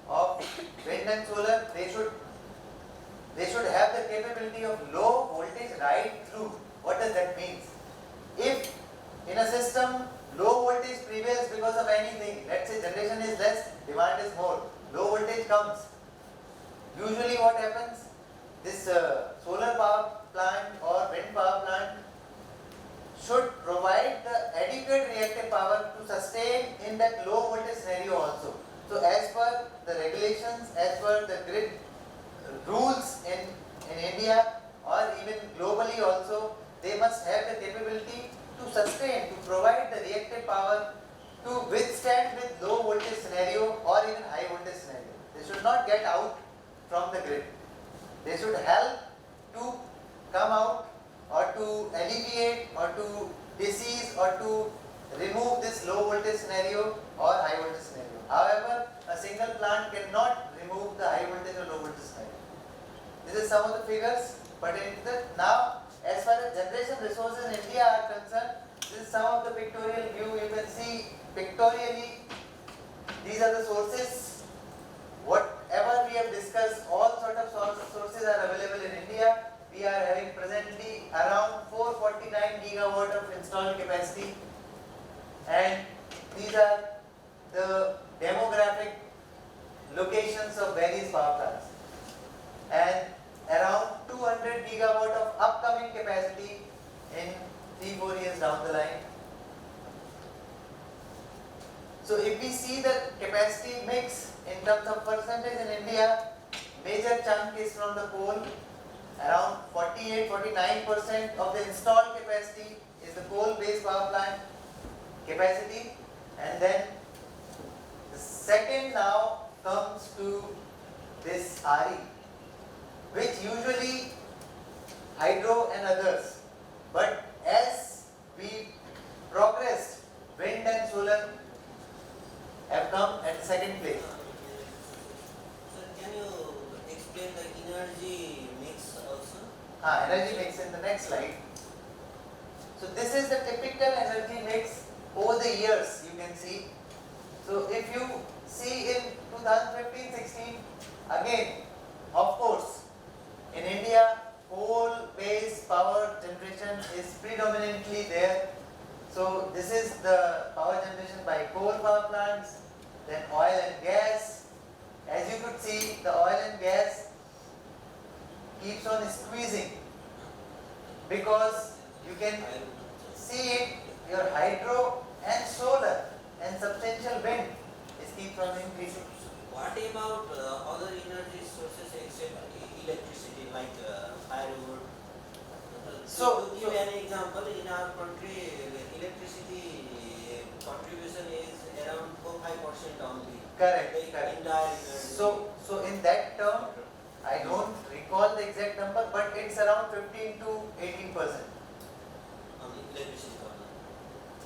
of wind and solar. They should have the capability of low voltage right through. What does that mean? If in a system low voltage prevails because of anything, let's say generation is less, demand is more, low voltage comes. Usually what happens, this solar power plant or wind power plant should provide the adequate reactive power to sustain in that low voltage scenario also. So as per the regulations, as per the grid rules in India or even globally also, they must have the capability to sustain, to provide the reactive power to withstand with low voltage scenario or even high voltage scenario. They should not get out from the grid. They should help to come out or to alleviate or to disease or to remove this low voltage scenario or high voltage scenario. However, a single plant cannot remove the high voltage or low voltage scenario. This is some of the figures pertaining to that. Now, as far as generation resources in India are concerned, this is some of the pictorial view. You can see pictorially, these are the sources. Whatever we have discussed, all sort of sources are available in India. We are having presently around 449 gigawatt of installed capacity, and these are the demographic locations of various power plants, and around 200 gigawatt of upcoming capacity in 3-4 years down the line. So if we see the capacity mix in terms of percentage in India, major chunk is from the coal. Around 48-49% of the installed capacity is the coal-based power plant capacity, and then the second now comes to this RE, which usually hydro and others, but as we progressed, wind and solar have come at the second place. Sir, can you explain the energy mix also? Energy mix in the next slide. So this is the typical energy mix over the years, you can see. So if you see in 2015-16, again, of course, in India, coal-based power generation is predominantly there. So this is the power generation by coal power plants, then oil and gas. As you could see, the oil and gas keeps on squeezing because you can see it, your hydro and solar and substantial wind is keeps on increasing. What about other energy sources except electricity, like firewood? To give an example, in our country, electricity contribution is around 4-5% only. Correct, The correct. entire energy. So in that term, I don't recall the exact number, but it's around 15 to 18%. On the electricity corner.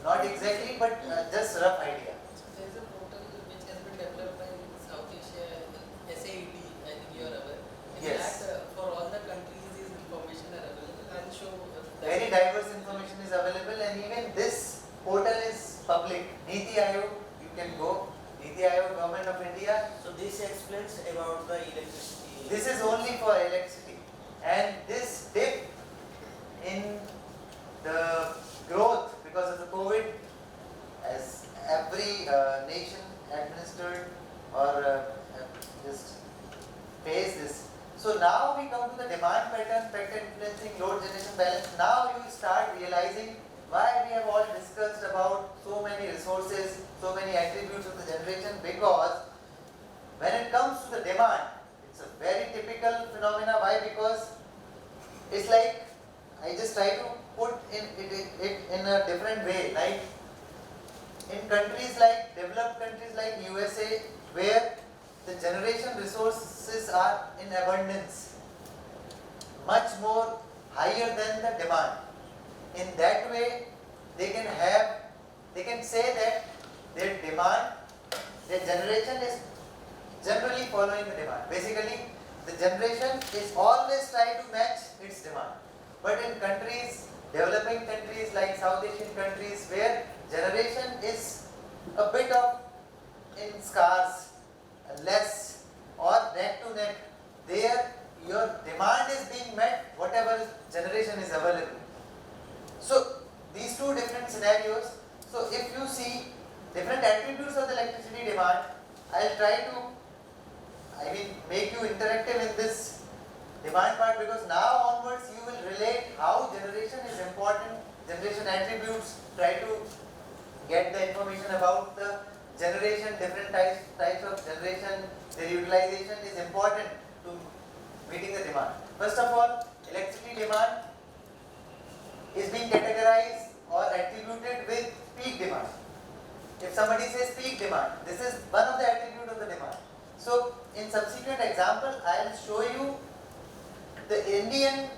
Not exactly, but just rough idea. There is a portal which has been developed by South Asia, SAED, I think you are aware. In Yes. that, for all the countries, this information are available. I'll show Very diverse information is available, and even this portal is public. Niti Aayog, you can go. Niti Aayog, Government of India. So this explains about the electricity. This is only for electricity, and this dip in the growth because of the COVID, as every nation administered or just faced this. So now we come to the demand pattern, factor influencing load generation balance. Now you start realizing why we have all discussed about so many resources, so many attributes of the generation, because when it comes to the demand, it's a very typical phenomena. Why? Because it's like, I just try to put in it in countries like developed countries like USA, where the generation resources are in abundance, much more higher than the demand. In that way, they can say that their demand, their generation is generally following the demand. Basically, the generation is always trying to match its demand. But in countries, developing countries like South Asian countries, where generation is a bit of in scarce, less or neck to neck, there your demand is being met, whatever generation is available. So these two different scenarios. So if you see different attributes of the electricity demand, I'll try to make you interactive in this demand part, because now onwards you will relate how generation is important, generation attributes, try to get the information about the generation, different types of generation, their utilization is important to meeting the demand. First of all, electricity demand is being categorized or attributed with peak demand. If somebody says peak demand, this is one of the attributes of the demand. So in subsequent example, I will show you the Indian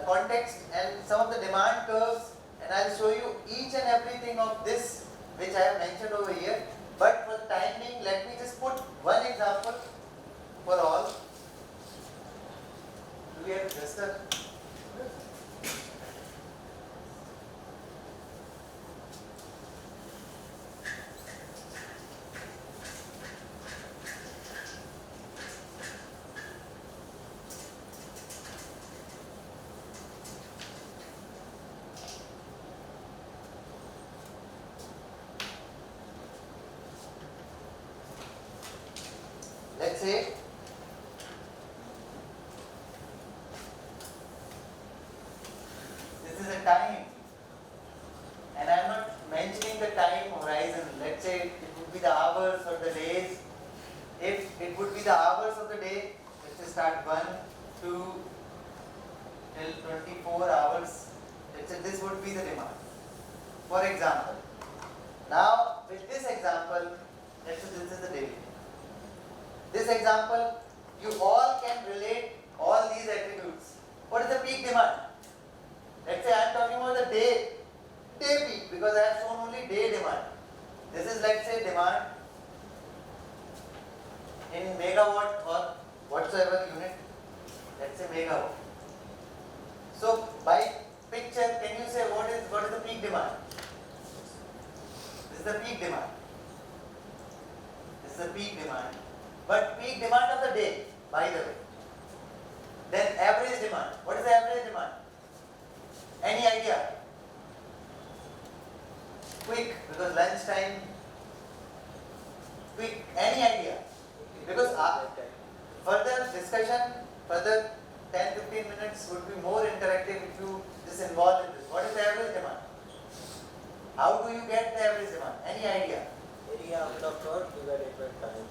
context and some of the demand curves, and I will show you each and everything of this which I have mentioned over here. But for the time being, let me just put one example for all. Do we have just a let's say this is a time, and I am not mentioning the time horizon. Let's say it would be the hours or the days. If it would be the hours of the day, let's say start 1, 2 till 24 hours. Let's say this would be the demand. For example, now with this example, let's say this is the day. This example, you all can relate all these attributes. What is the peak demand? Let's say I am talking about the day peak, because I have shown only day demand. This is, let's say, demand in megawatt or whatsoever unit. Let's say megawatt. So by picture, can you say what is the peak demand? This is the peak demand. This is the peak demand. But peak demand of the day, by the way. Then average demand. What is the average demand? Any idea? Quick, because lunch time. Quick, any idea? Because further discussion, further 10-15 minutes would be more interactive if you just involve in this. What is the average demand? How do you get the average demand? Any idea? Area of the curve divided by time.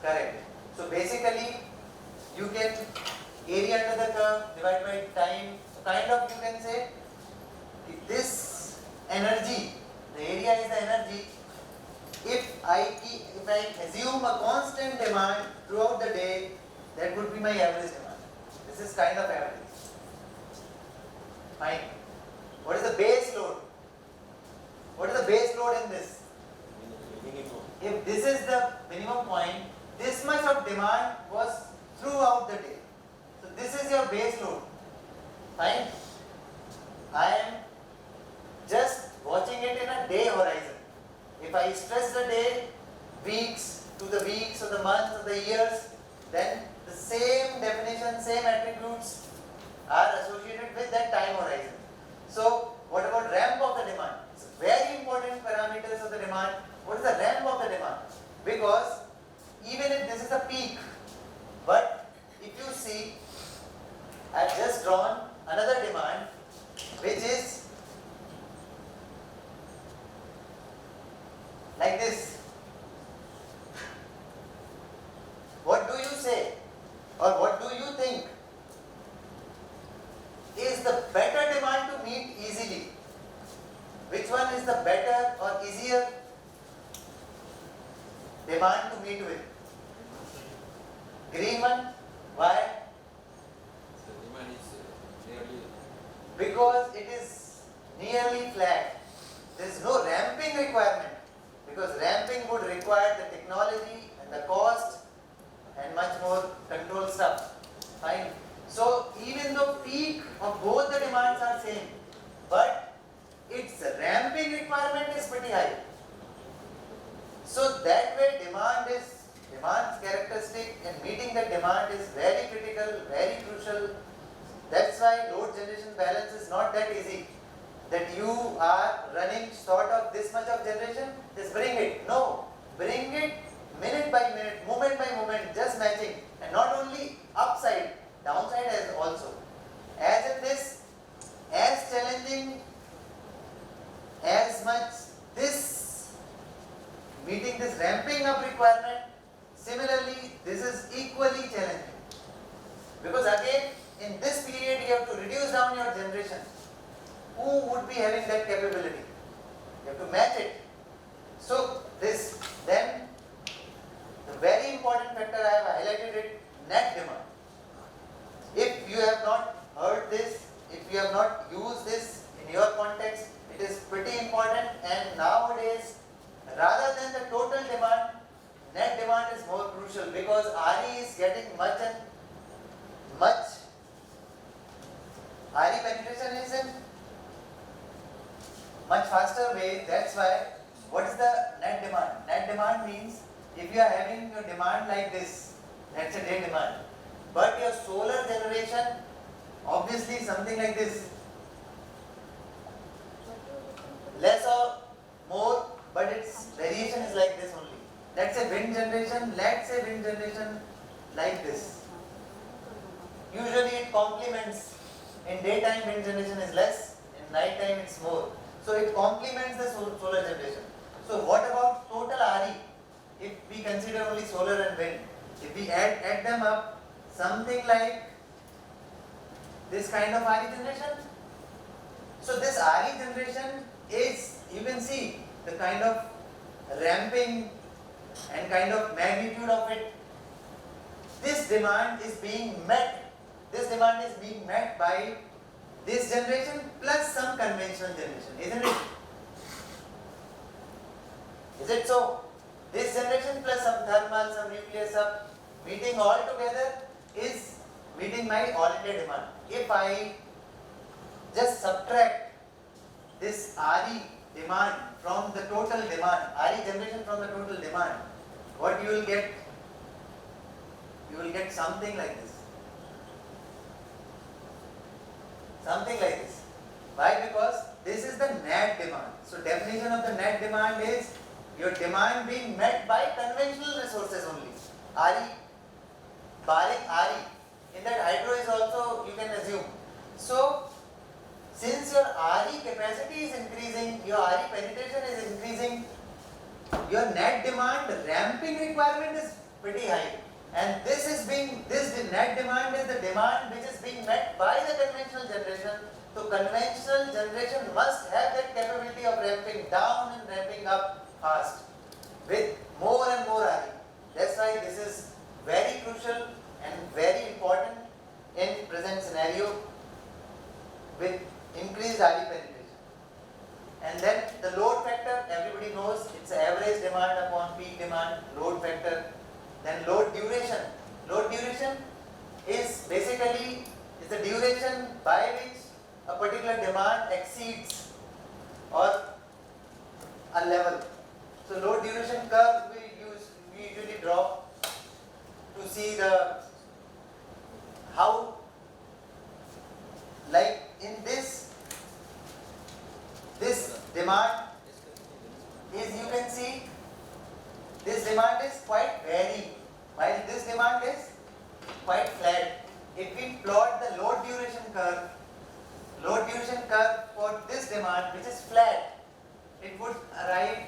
Correct. So basically, you can area under the curve divided by time. So kind of you can say this energy, the area is the energy. If I assume a constant demand throughout the day, that would be my average demand. This is kind of average. Fine. What is the base load? What is the base load in this? Minimum. If this is the minimum point, this much of demand was throughout the day. So this is your base load. Fine. I am just watching it in a day horizon. If I stress the day, weeks to the weeks or the months or the years, then the same definition, same attributes are associated with that time horizon. So what about ramp of the demand? It's very important parameters of the demand. What is the ramp of the demand? Because even if this is a peak, but if you see, I have just drawn another demand which is like this. What do you say, or what do you think is the better demand to meet easily? Which one is the better or easier demand to meet with? Green one. Why? The demand is nearly Because it is nearly flat. There is no ramping requirement, because ramping would require the technology and the cost and much more control stuff. Fine. So even though peak of both the demands are same, but its ramping requirement is pretty high. So that way demand's characteristic, and meeting the demand is very critical, very crucial. That's why load generation balance is not that easy. That you are running short of this much of generation, just bring it. No, bring it minute by minute, moment by moment, just matching. And not only upside, downside as also. As in this, as challenging as much this meeting this ramping up requirement, similarly this is equally challenging. Because again, in this period you have to reduce down your generation. Who would be having that capability? You have to match it. So this, then the very important factor I have highlighted it, net demand. If you have not heard this, if you have not used this in your context, it is pretty important. And nowadays, rather than the total demand, net demand is more crucial, because RE is getting much RE penetration is in much faster way. That's why, what is the net demand? Net demand means if you are having your demand like this, that's a day demand, but your solar generation obviously something like this, less or more, but its variation is like this only. Let's say wind generation like this. Usually it complements. In daytime wind generation is less, in night time it's more. So it complements the solar generation. So what about total RE? If we consider only solar and wind, if we add them up, something like this kind of RE generation. So this RE generation is, you can see the kind of ramping and kind of magnitude of it. This demand is being met. This demand is being met by this generation plus some conventional generation, isn't it? Is it so? This generation plus some thermal, some nuclear, some meeting all together is meeting my all India demand. If I just subtract this RE demand from the total demand, RE generation from the total demand, what you will get? You will get something like this. Something like this. Why? Because this is the net demand. So definition of the net demand is your demand being met by conventional resources only. RE, barring RE. In that hydro is also, you can assume. So since your RE capacity is increasing, your RE penetration is increasing, your net demand ramping requirement is pretty high. And this net demand is the demand which is being met by the conventional generation. So conventional generation must have that capability of ramping down and ramping up fast with more and more RE. That's why this is very crucial and very important in present scenario with increased RE penetration. And then the load factor, everybody knows it's average demand upon peak demand, load factor. Then load duration. Load duration is basically the duration by which a particular demand exceeds or a level. So load duration curve we usually draw to see the how, like in this demand is, you can see this demand is quite varied, while this demand is quite flat. If we plot the load duration curve for this demand, which is flat, it would arrive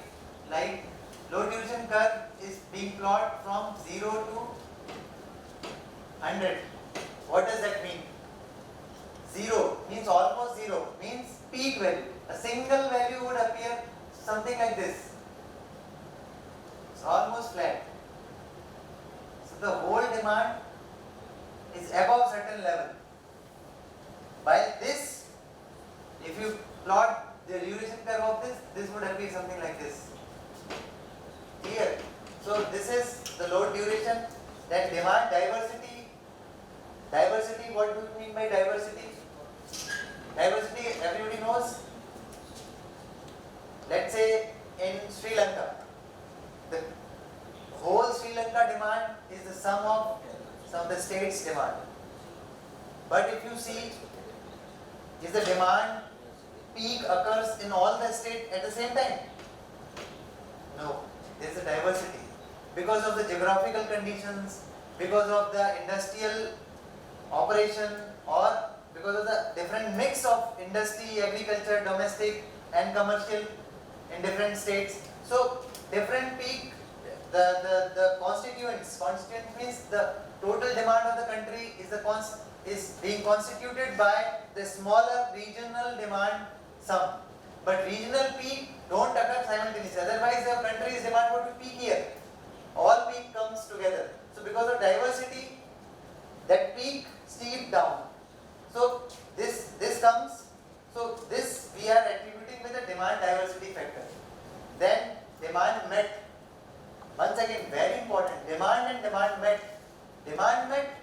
like load duration curve is being plotted from 0 to 100. What does that mean? 0 means almost 0, means peak value. A single value would appear something like this. It's almost flat. demand is above certain level. While this, if you plot the duration curve of this would appear something like this. Clear? So this is the load duration. Then demand diversity. Diversity, what do you mean by diversity? Diversity, everybody knows. Let's say in Sri Lanka, the whole Sri Lanka demand is the sum of some of the states' demand. But if you see, is the demand peak occurs in all the states at the same time? No, there is a diversity. Because of the geographical conditions, because of the industrial operation, or because of the different mix of industry, agriculture, domestic and commercial in different states. So different peak, the constituents means the total demand of the country is being constituted by the smaller regional demand sum. But regional peak don't occur simultaneously, otherwise your country's demand would be peak here. All peak comes together. So because of diversity, that peak steep down. So this comes, so this we are attributing with the demand diversity factor. Then demand met. Once again, very important, demand and demand met. Demand met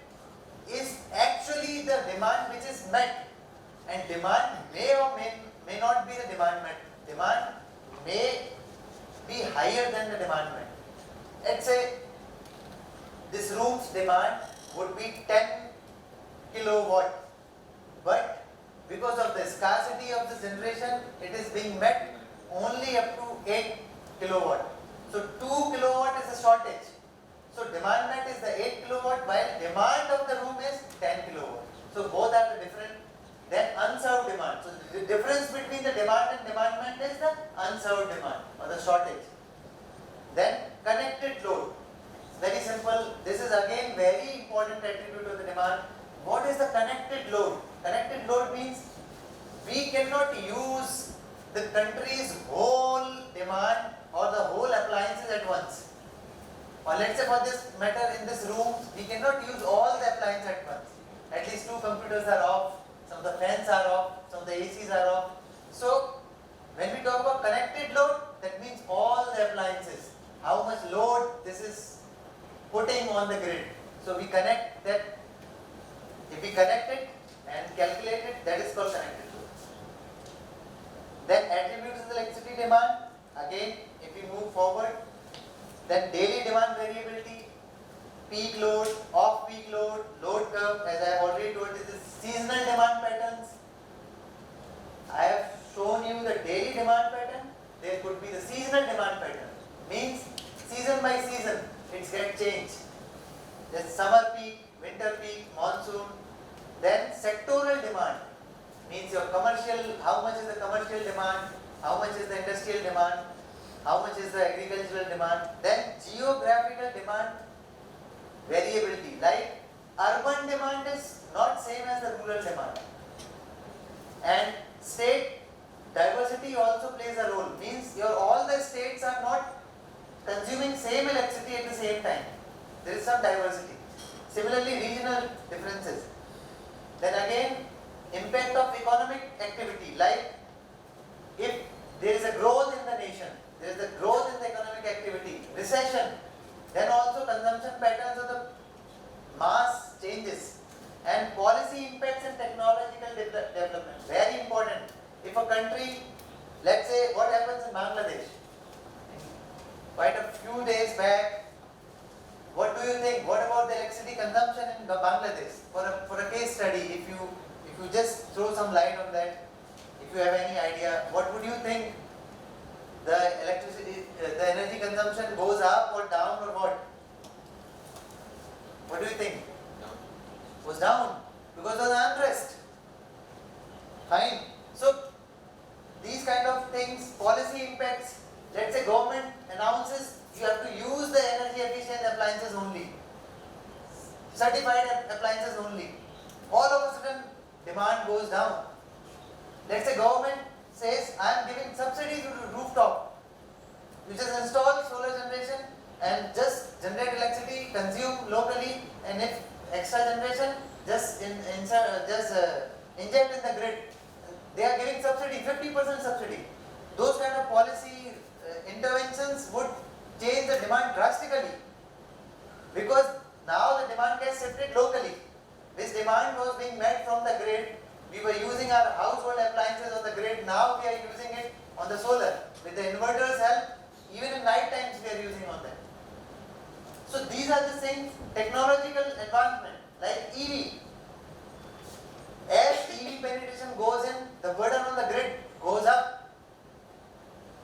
is actually the demand which is met, and demand may or may not be the demand met. Demand may be higher than the demand met. Let's say this room's demand would be 10 kilowatt, but because of the scarcity of the generation, it is being met only up to 8 kilowatt. So 2 kilowatt is the shortage. So demand met is the 8 kilowatt, while demand of the room is 10 kilowatt. So both are the different. Then unserved demand. So the difference between the demand and demand met is the unserved demand or the shortage. Then connected load. Very simple. This is again very important attribute of the demand. What is the connected load? Connected load means we cannot use the country's whole demand or the whole appliances at once. Or let's say for this matter in this room, we cannot use all the appliances at once. At least 2 computers are off, some of the fans are off, some of the ACs are off. So when we talk about connected load, that means all the appliances, how much load this is putting on the grid. So we connect that, if we connect it and calculate it, that is called connected load. Then attributes of the electricity demand, again if we move forward, then daily demand variability, peak load, off peak load, load curve, as I have already told you, this seasonal demand patterns. I have shown you the daily demand pattern, there could be the seasonal demand pattern, means season by season it's get changed. There's summer peak, winter peak, monsoon. Then sectoral demand means your commercial, how much is the commercial demand, how much is the industrial demand, how much is the agricultural demand. Then geographical demand variability, like urban demand is not same as the rural demand. And state diversity also plays a role, means all the states are not consuming same electricity at the same time. There is some diversity. Similarly, regional differences. Then again, impact of economic activity, like if there is a growth in the nation, there is a growth in the economic activity, recession, then also consumption patterns of the mass changes, and policy impacts and technological development. Very important. If a country, let's say what happens in Bangladesh, quite a few days back, what do you think? What about the electricity consumption in Bangladesh? For a case study, if you just throw some light on that, if you have any idea, what would you think? The electricity, the energy consumption goes up or down or what? What do you think? Down. Goes down because of the unrest. Fine. So these kind of things, policy impacts. Let's say government announces you have to use the energy efficient appliances only, certified appliances only. All of a sudden demand goes down. Let's say government says I am giving subsidy to rooftop. You just install solar generation and just generate electricity, consume locally, and change the demand drastically, because now the demand gets shifted locally. This demand was being met from the grid. We were using our household appliances on the grid. Now we are using it on the solar. With the inverters help, even in night times we are using on them. So these are the same technological advancement, like EV. As EV penetration goes in, the burden on the grid goes up.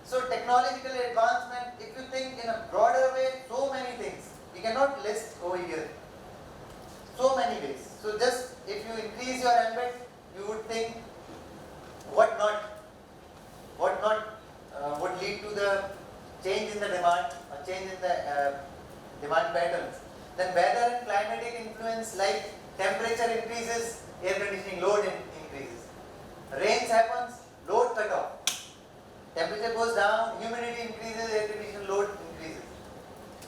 So technological advancement, if you think in a broader way, so many things. We cannot list over here. So many ways. So just if you increase your ambit, you would think what not would lead to the change in the demand or change in the demand patterns. Then weather and climatic influence, like temperature increases, air conditioning load increases. Rains happens, load cut off. Temperature goes down, humidity increases, air conditioning load increases.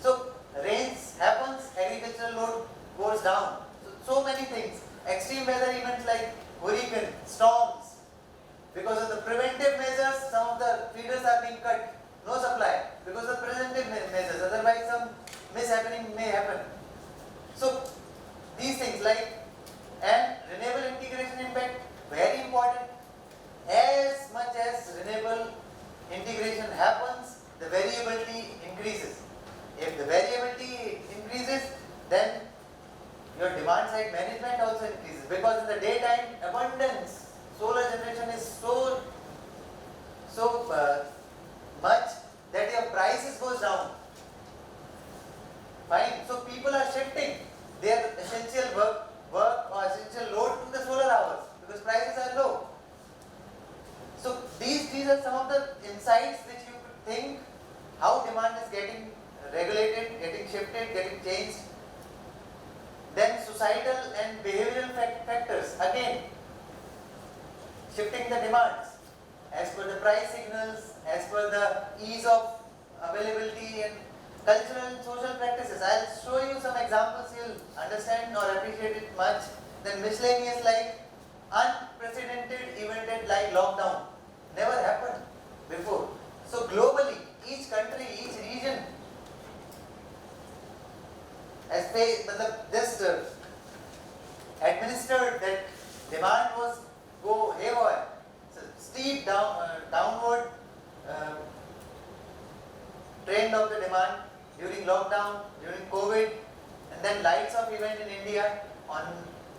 So rains happens, agricultural load goes down. So many things. Extreme weather events like hurricane, storms. Because of the preventive measures, some of the feeders are being cut. No supply. Because of preventive measures. Otherwise some mishappening may happen. So these things like, and renewable integration impact, very important. As much as renewable integration happens, the variability increases. If the variability increases, then your demand side management also increases, because in the daytime abundance, solar generation is so much that your prices goes down. Fine. So people are shifting their essential work or essential load to the solar hours because prices are low. So these are some of the insights which you could think how demand is getting regulated, getting shifted, getting changed. Then societal and behavioral factors, again shifting the demands as per the price signals, as per the ease of availability, and cultural and social practices. I'll show you some examples, you'll understand or appreciate it much. Then miscellaneous, like unprecedented event like lockdown, never happened before. So globally, each country, each region as they just administered that demand was go haywire. So steep downward trend of the demand during lockdown, during COVID, and then lights off event in India on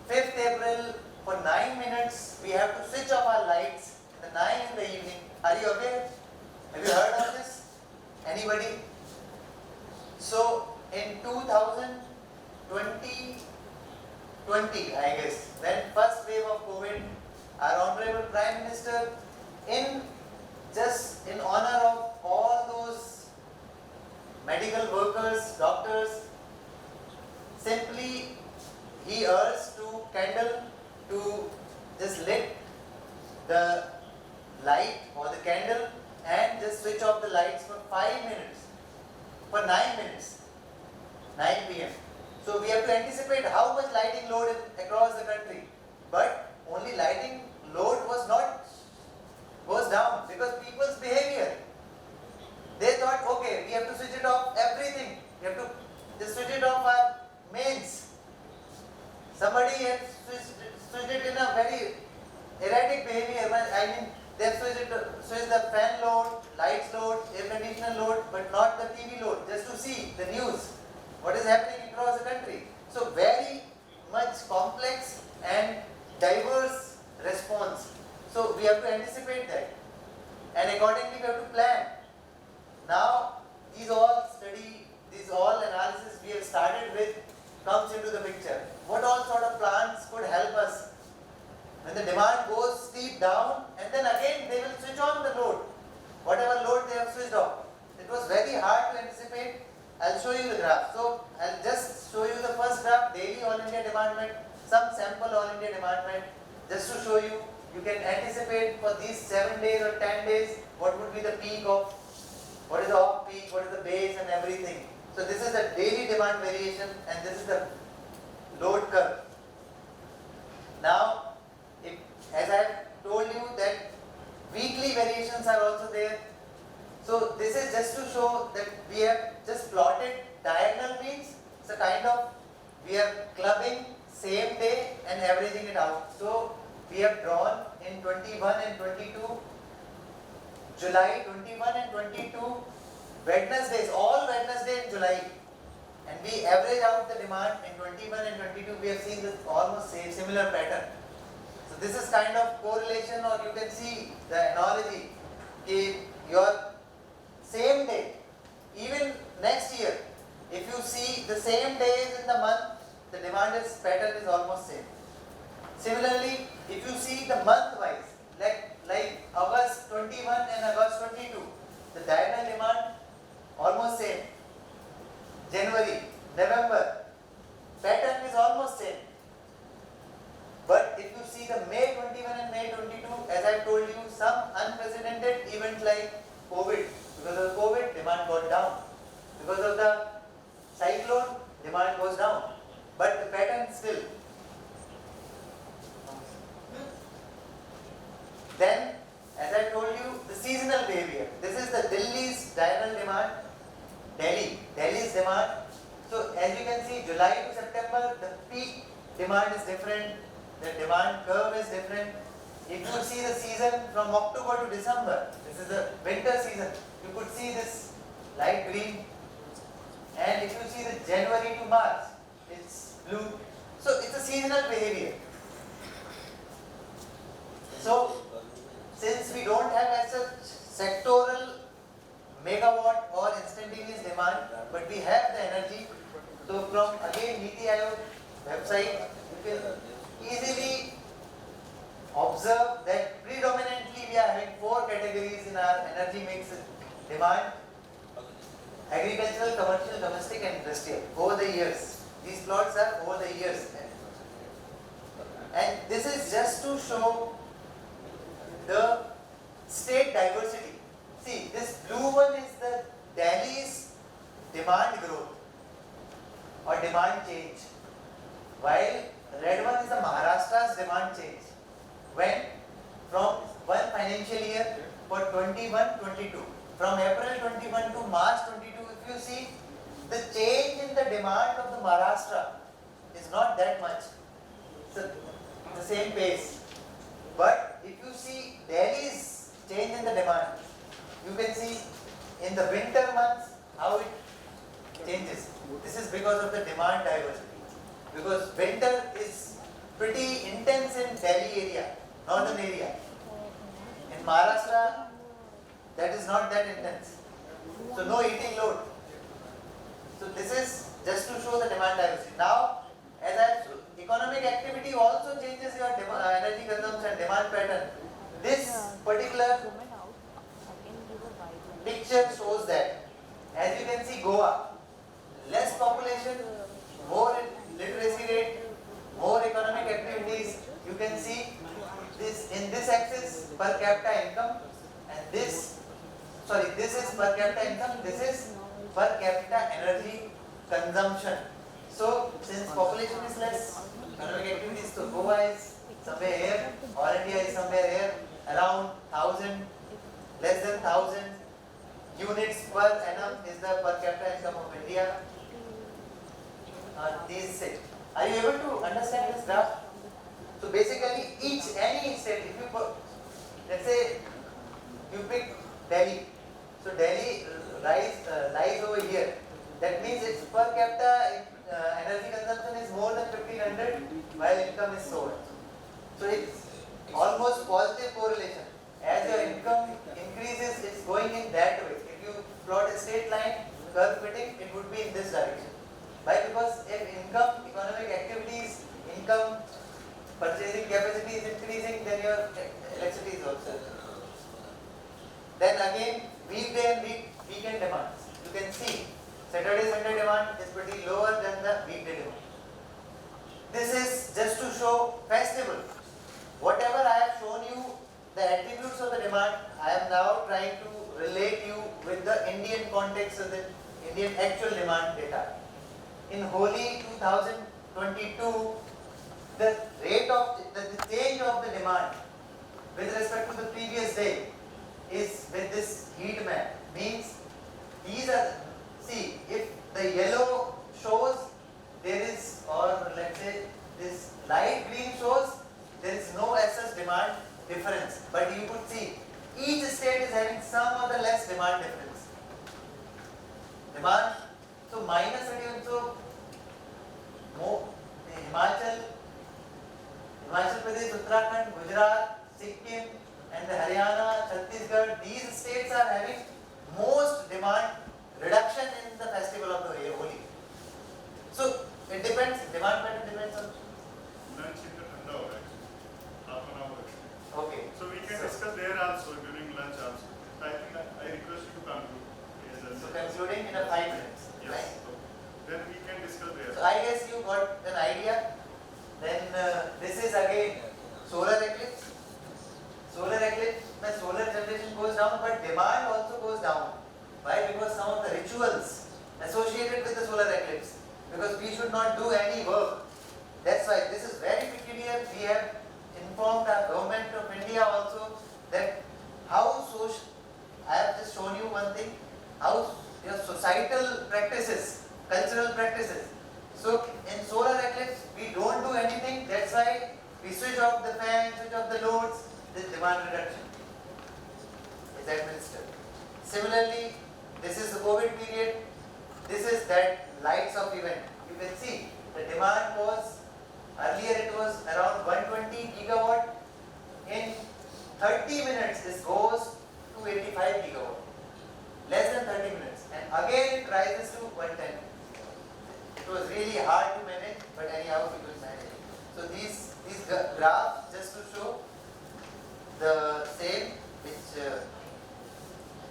5th April for 9 minutes. We have to switch off our lights at 9 in the evening. Are you aware? Have you heard of this? Anybody? So in 2020, I guess, when first wave of COVID, our Honorable Prime Minister, in honor of all those medical workers, doctors, simply he urged to just lit the light or the candle and just switch off the lights for 5 minutes, for 9 minutes, 9 p.m. So we have to anticipate how much lighting load is across the country. But only lighting load goes down because people's behavior. They thought, okay, we have to switch it off everything. We have to just switch it off our mains. Somebody has switched it in a very erratic behavior. I mean, they have switched the fan load, lights load, air conditioner load, but not the TV load, just to see the news, what is happening across the country. So very much complex and diverse response. So we have to anticipate that, and accordingly we have to plan. Now these all analysis we have started with comes into the picture. What all sort of plans could help us when the demand goes steep down, and then again they will switch on the load, whatever load they have switched off. It was very hard to anticipate. I'll show you the graph. So I'll just show you the first graph, daily all India demand, some sample all India demand, just to show you. You can anticipate for these 7 days or 10 days what would be the peak of, what is the off peak, what is the base and everything. So this is the daily demand variation and this is the load curve. Now, as I have told you that weekly variations are also there. So this is just to show that we have plotted diagonal means it's a kind of, we are clubbing same day and averaging it out. So we have drawn in 21 and 22, July 21 and 22, Wednesdays, all Wednesday in July, and we average out the demand in 21 and 22. We have seen this almost same similar pattern. So this is kind of correlation, or you can see the analogy. If your same day, even next year, if you see the same days in the month, the demand is pattern is almost same. Similarly, if you see the month wise, like August 21 and August 22, the diagonal demand almost same. January, November, pattern is almost same. But if you see the May 21 and May 22, as I told you, some unprecedented event like COVID. Because of COVID, demand got down. Because of the cyclone, demand goes down. But the pattern still. Then, as I told you, the seasonal behavior. This is the Delhi's diurnal demand. Delhi's demand. So, as you can see, July to September, the peak demand is different. The demand curve is different. If you see the season from October to December, this is the winter season. You could see this light green. And if you see the January to March, it's blue. So, it's a seasonal behavior. So, since we don't have as such sectoral megawatt or instantaneous demand, but we have the energy. So from again NITI Aayog website, you can easily observe that predominantly we are having 4 categories in our energy mix: demand, agricultural, commercial, domestic and industrial over the years. These plots are over the years. And this is just to show the state diversity. See, this blue one is the Delhi's demand growth or demand change, while red one is the Maharashtra's demand change. When from one financial year for 21-22, from April 21 to March 22, if you see, the change in the demand of the Maharashtra is not that much. It's the same pace. But if you see Delhi's change in the demand, you can see in the winter months how it changes. This is because of the demand diversity. Because winter is pretty intense in Delhi area, northern area. In Maharashtra, that is not that intense. So no heating load. So this is just to show the demand diversity. Now, as I economic activity also changes your energy consumption, demand pattern. This particular picture shows that. As you can see, Goa, less population, more literacy rate, more economic activities. You can see this in this axis per capita income, and this is per capita income, this is per capita energy consumption. So, since population is less, economic activities, so Goa is somewhere here, All India is somewhere here, around 1000, less than 1000 units per annum is the per capita income of India. These six. Are you able to understand this graph? So basically, any state, if you put, let's say, you pick Delhi. So Delhi lies over here. That means its per capita energy consumption is more than 1500, while income is so much. So it's almost positive correlation. As your income increases, it's going in that way. If you plot a straight line, curve fitting, it would be in this direction. Why? Because if income, economic activities, income, purchasing capacity is increasing, then your electricity is also. Then again, weekday and weekend demands. You can see Saturday, Sunday demand is pretty lower than the weekday demand. This is just to show festival. Whatever I have shown you, the attributes of the demand, I am now trying to relate you with the Indian context of the Indian actual demand data. In Holi 2022, the rate of the change of the demand with respect to the previous day is with this heat map. Means these are, see, if the yellow shows there is, or let's say this light green shows there is no as such demand difference, but you could see each state is having some or the less demand difference. Demand, so minus 31, so more Himachal Pradesh, Uttarakhand, Gujarat, Sikkim and the Haryana, Chhattisgarh, these states are having most demand reduction in the festival of the Holi. So it depends, demand pattern depends on. Lunch in the ठंडा हो रहा है, half an hour. Okay. So we can discuss there also during lunch also. I think I request you to conclude. Yes, So concluding in a 5 minutes, yes. right? So then we can discuss there. So I guess you got an idea. Then this is again solar eclipse. Solar eclipse, the solar generation goes down, but demand also goes down. Why? Because some of the rituals associated with the solar eclipse, because we should not do any work. That's why this is very peculiar. We have informed our government of India also that how I have just shown you one thing, how your societal practices, cultural practices. So in solar eclipse, we don't do anything. That's why we switch off the fan, switch off the loads. This demand reduction is administered. Similarly, this is the COVID period. This is that lights of event. You can see the demand was, earlier it was around 120 gigawatt. In 30 minutes this goes to 85 gigawatt. Less than 30 minutes. And again it rises to 110. It was really hard to manage, but anyhow we could manage it. So these graphs just to show the same, which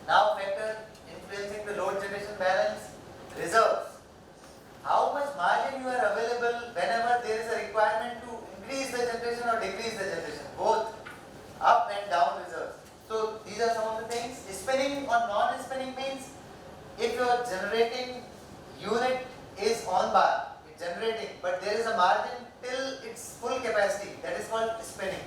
now factor influencing the load generation balance, reserves. How much margin you are available whenever there is a requirement to increase the generation or decrease the generation, both up and down reserves. So these are some of the things. Spinning or non-spinning means if your generating unit is on bar, it's generating, but there is a margin till its full capacity, that is called spinning.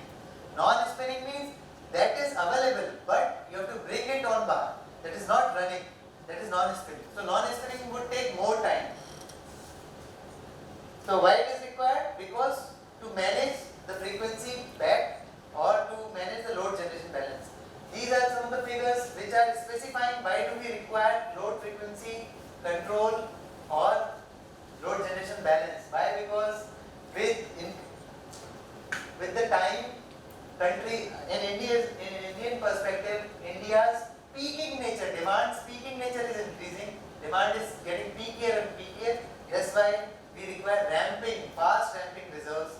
Non-spinning means that is available, but you have to bring it on bar. That is not running, that is non-spinning. So non-spinning would take more time. So why it is required? Because to manage the frequency back or to manage the load generation balance. These are some of the figures which are specifying why do we require load frequency control or load generation balance. Why? Because with the time, country in Indian perspective, India's peaking nature, demand's peaking nature is increasing. Demand is getting peakier and peakier. That's why we require fast ramping reserves.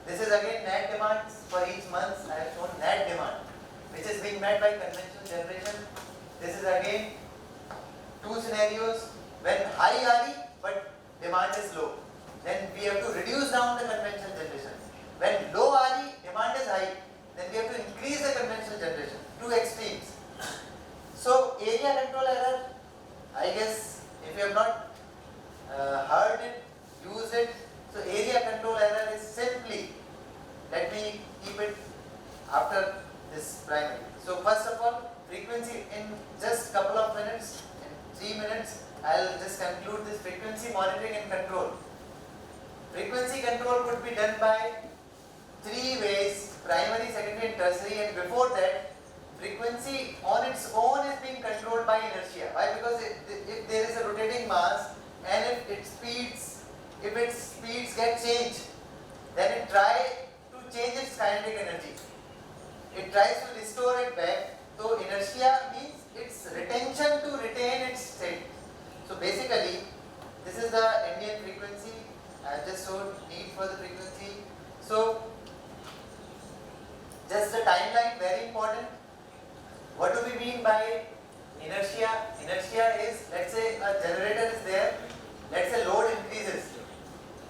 This is again net demands for each month. I have shown net demand, which is being met by conventional generation. This is again two scenarios when high RE but demand is low. Then we have to reduce down the conventional generation. When low RE, demand is high, then we have to increase the conventional generation. Two extremes. So area control error, I guess if you have not heard it, used it. So area control error is simply, let me keep it after this primary. So first of all, frequency in just couple of minutes, in 3 minutes, I'll just conclude this frequency monitoring and control. Frequency control could be done by 3 ways, primary, secondary and tertiary, and before that, frequency on its own is being controlled by inertia. Why? Because if there is a rotating mass and if its speeds get changed, then it tries to change its kinetic energy. It tries to restore it back. So inertia means its retention to retain its state. So basically, this is the Indian frequency. I have just showed need for the frequency. So just the timeline, very important. What do we mean by inertia? Inertia is, let's say a generator is there, let's say load increases.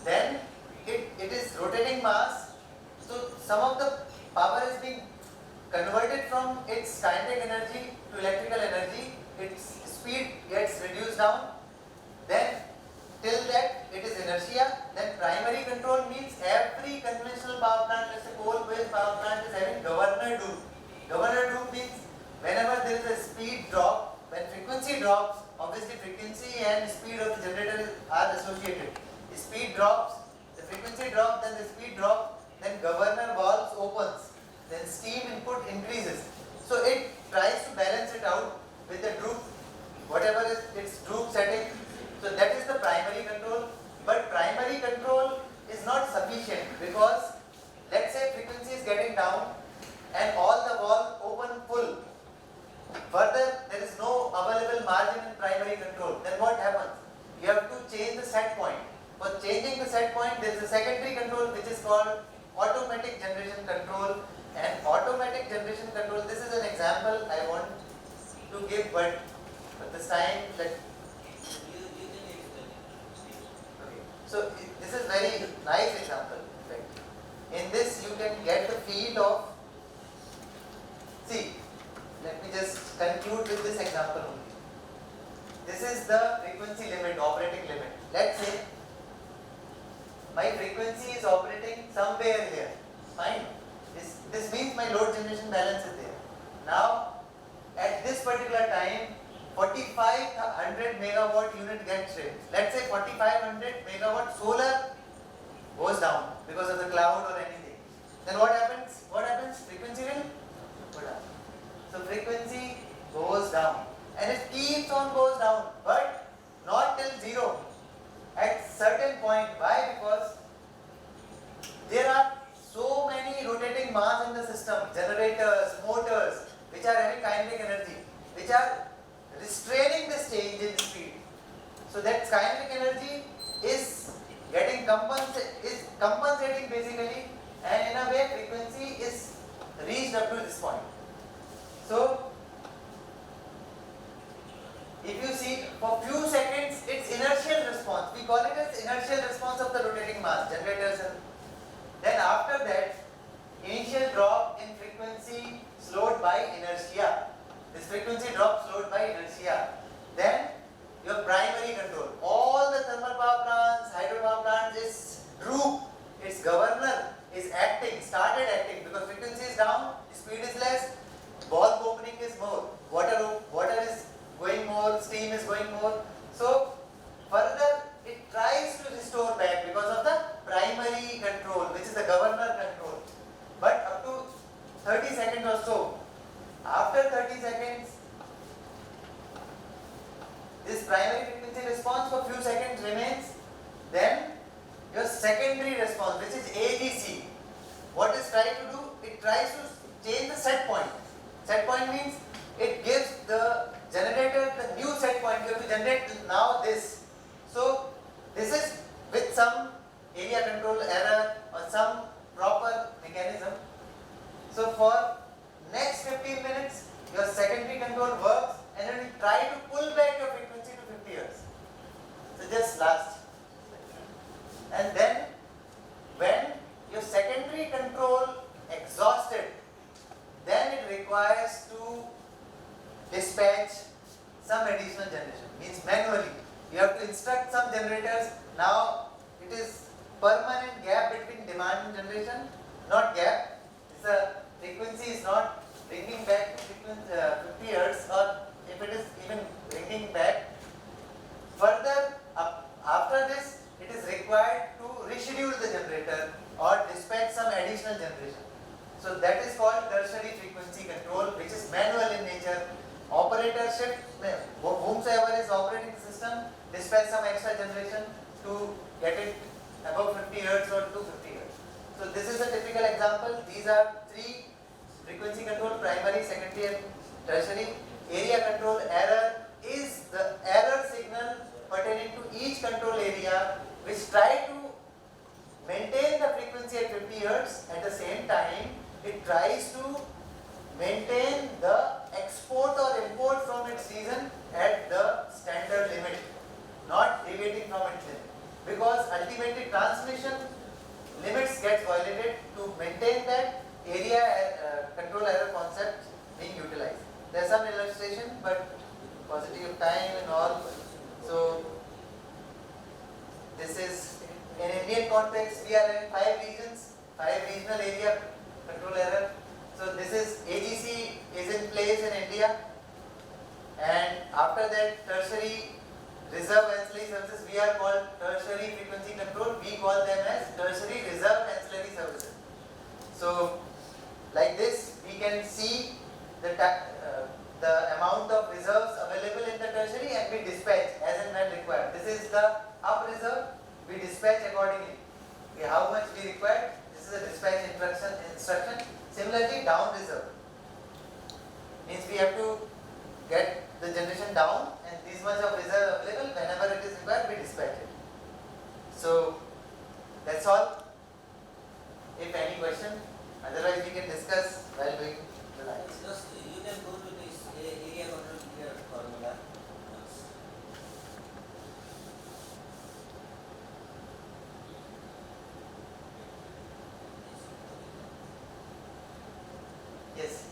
Then it is rotating mass. So some of the power is being converted from its kinetic energy to electrical energy. Its speed gets reduced down. Then till that it is inertia. Then primary control means every conventional power plant, let's say coal-based power plant, is having governor loop. Governor loop means whenever there is a speed drop, when frequency drops of obviously frequency and speed of the generator are associated. The speed drops, the frequency drops, then the speed drops, then governor valves opens, then steam input increases. So it tries to balance it out with the droop, whatever is its droop setting. So that is the primary control. But primary control is not sufficient because let's say frequency is getting down and all the valves open full. Further, there is no available margin in primary control. Then what happens? You have to change the set point. For changing the set point, there is a secondary control which is called automatic generation control. And automatic generation control, this is an example I want to give, but this time that. You can explain it. Okay. So this is very nice example. In fact, in this you can get the feel of. See, let me just conclude with this example only. This is the frequency limit, operating limit. Let's say my frequency is operating somewhere here. Fine. This means my load generation balance is there. Now, at this particular time, 4500 megawatt unit gets tripped. Let's say 4500 megawatt solar goes down because of the cloud or anything. Then what happens? What happens? Frequency will go down. So frequency goes down and it keeps on goes down, but not till zero. At certain point, why? Because there are so many rotating mass in the system, generators, motors, which are having kinetic energy, which are restraining this change in speed. So that kinetic energy is getting compensating basically, and in a way frequency is reached up to this point. So if you see for few seconds its inertial response, we call it as inertial response of the rotating mass, generators, and then after that initial drop in frequency slowed by inertia. This frequency drop slowed by inertia. Then your primary control. All the thermal power plants, hydropower plants is droop. Its governor is acting, started acting because frequency is down, speed is less, valve opening is more, water is going more, steam is going more. So further it tries to restore back because of the primary control, which is the governor control. But up to 30 seconds or so. After 30 seconds, this primary frequency response for few seconds remains. Then your secondary response, which is AGC. What is trying to do? It tries to change the set point. Set point means it gives the generator the new set point. You have to generate now this. So this is with some area control error or some proper mechanism. So for next 15 minutes, your secondary control works and then you try to pull back your frequency to 50 Hz. So just last. And then when your secondary control exhausted, then it requires to dispatch some additional generation, means manually. You have to instruct some generators. Now it is permanent gap between demand and generation, not gap. It's a frequency is not bringing back 50 Hz, or if it is even bringing back. Further, after this, it is required to reschedule the generator or dispatch some additional generation. So that is called tertiary frequency control, which is manual in nature. Operator shift, whomsoever is operating the system, dispatch some extra generation to get it above 50 Hz or 250 Hz. So this is a typical example. These are three frequency control: primary, secondary and tertiary. Area control error is the error signal pertaining to each control area which try to maintain the frequency at 50 Hz. At the same time, it tries to maintain the export or import from its region at the standard limit, not deviating from its limit. Because ultimately transmission limits get violated. To maintain that, area control error concept being utilized. There is some illustration, but paucity of time and all. So this is in Indian context. We are in 5 regions, 5 regional area control error. So this is AGC is in place in India, and after that tertiary reserve ancillary services, we are called tertiary frequency control, we call them as tertiary reserve ancillary services. So like this we can see the amount of reserves available in the tertiary and we dispatch as and when required. This is the up reserve, we dispatch accordingly. Okay, how much we require, this is a dispatch instruction. Similarly down reserve means we have to get the generation down and this much of reserve available, whenever it is required we dispatch it. So that's all. If any question, otherwise we can discuss while doing the lines. Just you can go to this area control period formula. Yes.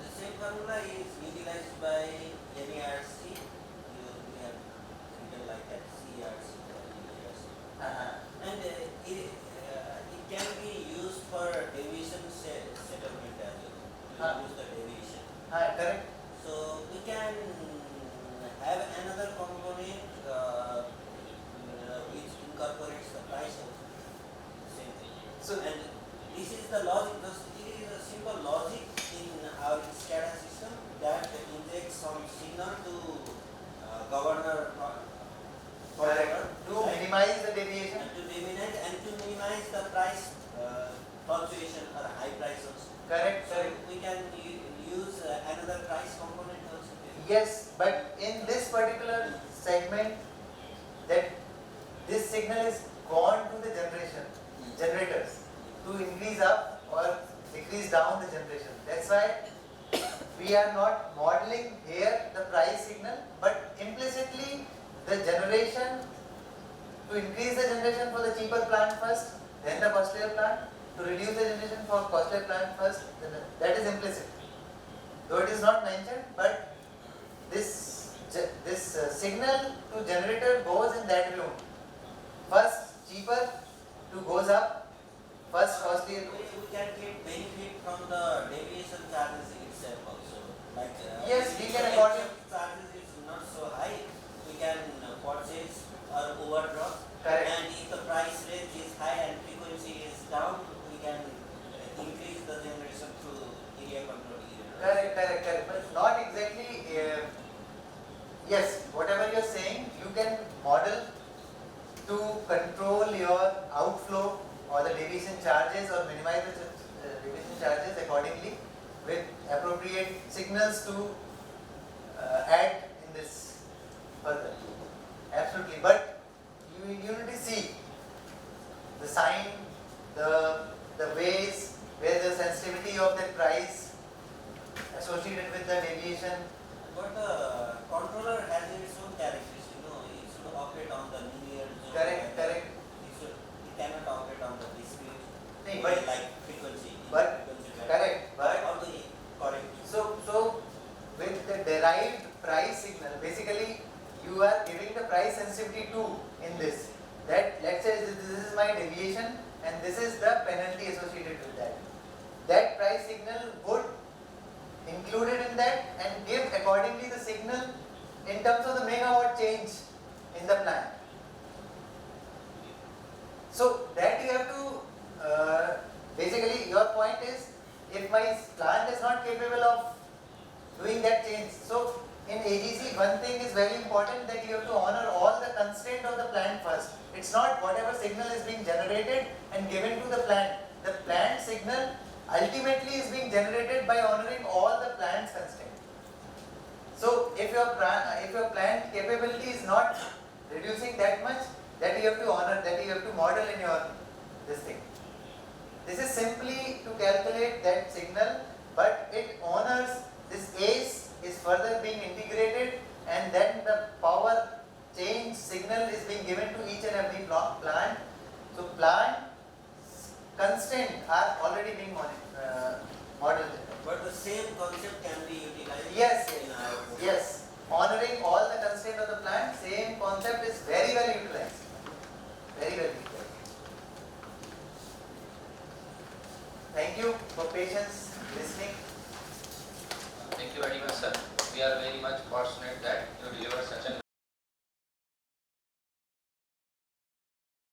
The same formula is utilized by NERC. You have written like that, CRC or NERC. And it can be used for deviation settlement as well. You use the deviation. Correct. So we can have another component which incorporates the price of same thing. So And this is the logic. It is a simple logic in our SCADA system that injects some signal to governor correct. To minimize the deviation. and to minimize the price fluctuation or high price also. Correct. So Correct. we can use another price component also. Yes, but in this particular segment, that this signal is gone to the generators to increase up or decrease down the generation. That's why we are not modeling here the price signal, but implicitly the generation, to increase the generation for the cheaper plant first, then the costlier plant, to reduce the generation for costlier plant first, then that is implicit. Though it is not mentioned, but this signal to generator goes in that way only. First cheaper to goes up, first costlier. We can get benefit from the deviation charges itself also. Like Yes, we can if according. charges is not so high, we can purchase or overdraw. Correct. And if the price range is high and frequency is down, we can increase the generation through area control unit. Correct. But not exactly. Yes, whatever you are saying, you can model to control your outflow or the deviation charges or minimize the deviation charges accordingly with appropriate signals to add in this further. Absolutely, but you need to see the sign, the ways where the sensitivity of the price associated with the deviation. But the controller has its own characteristics, it should operate on the linear zone. Correct. It cannot operate on the discrete, But like frequency. But- frequency band. correct, but Or the correct. so with the derived price signal, basically you are giving the price sensitivity to in this. That let's say this is my deviation and this is the penalty associated with that. That price signal would include it in that and give accordingly the signal in terms of the megawatt change in the plant. So that you have to basically your point is, if my plant is not capable of doing that change. So in AGC one thing is very important, that you have to honor all the constraint of the plant first. It's not whatever signal is being generated and given to the plant. The plant signal ultimately is being generated by honoring all the plant's constraint. So if your plant capability is not reducing that much, that you have to honor, that you have to model in your this thing. This is simply to calculate that signal, but it honors this ACE is further being integrated, and then the power change signal is being given to each and every plant. So plant constraints are already being modeled. But the same concept can be utilized Yes, in our yes. Honoring all the constraints of the plant, same concept is very well utilized. Very well utilized. Thank you for patience listening. Thank you very much, sir. we are very much fortunate that you deliver such a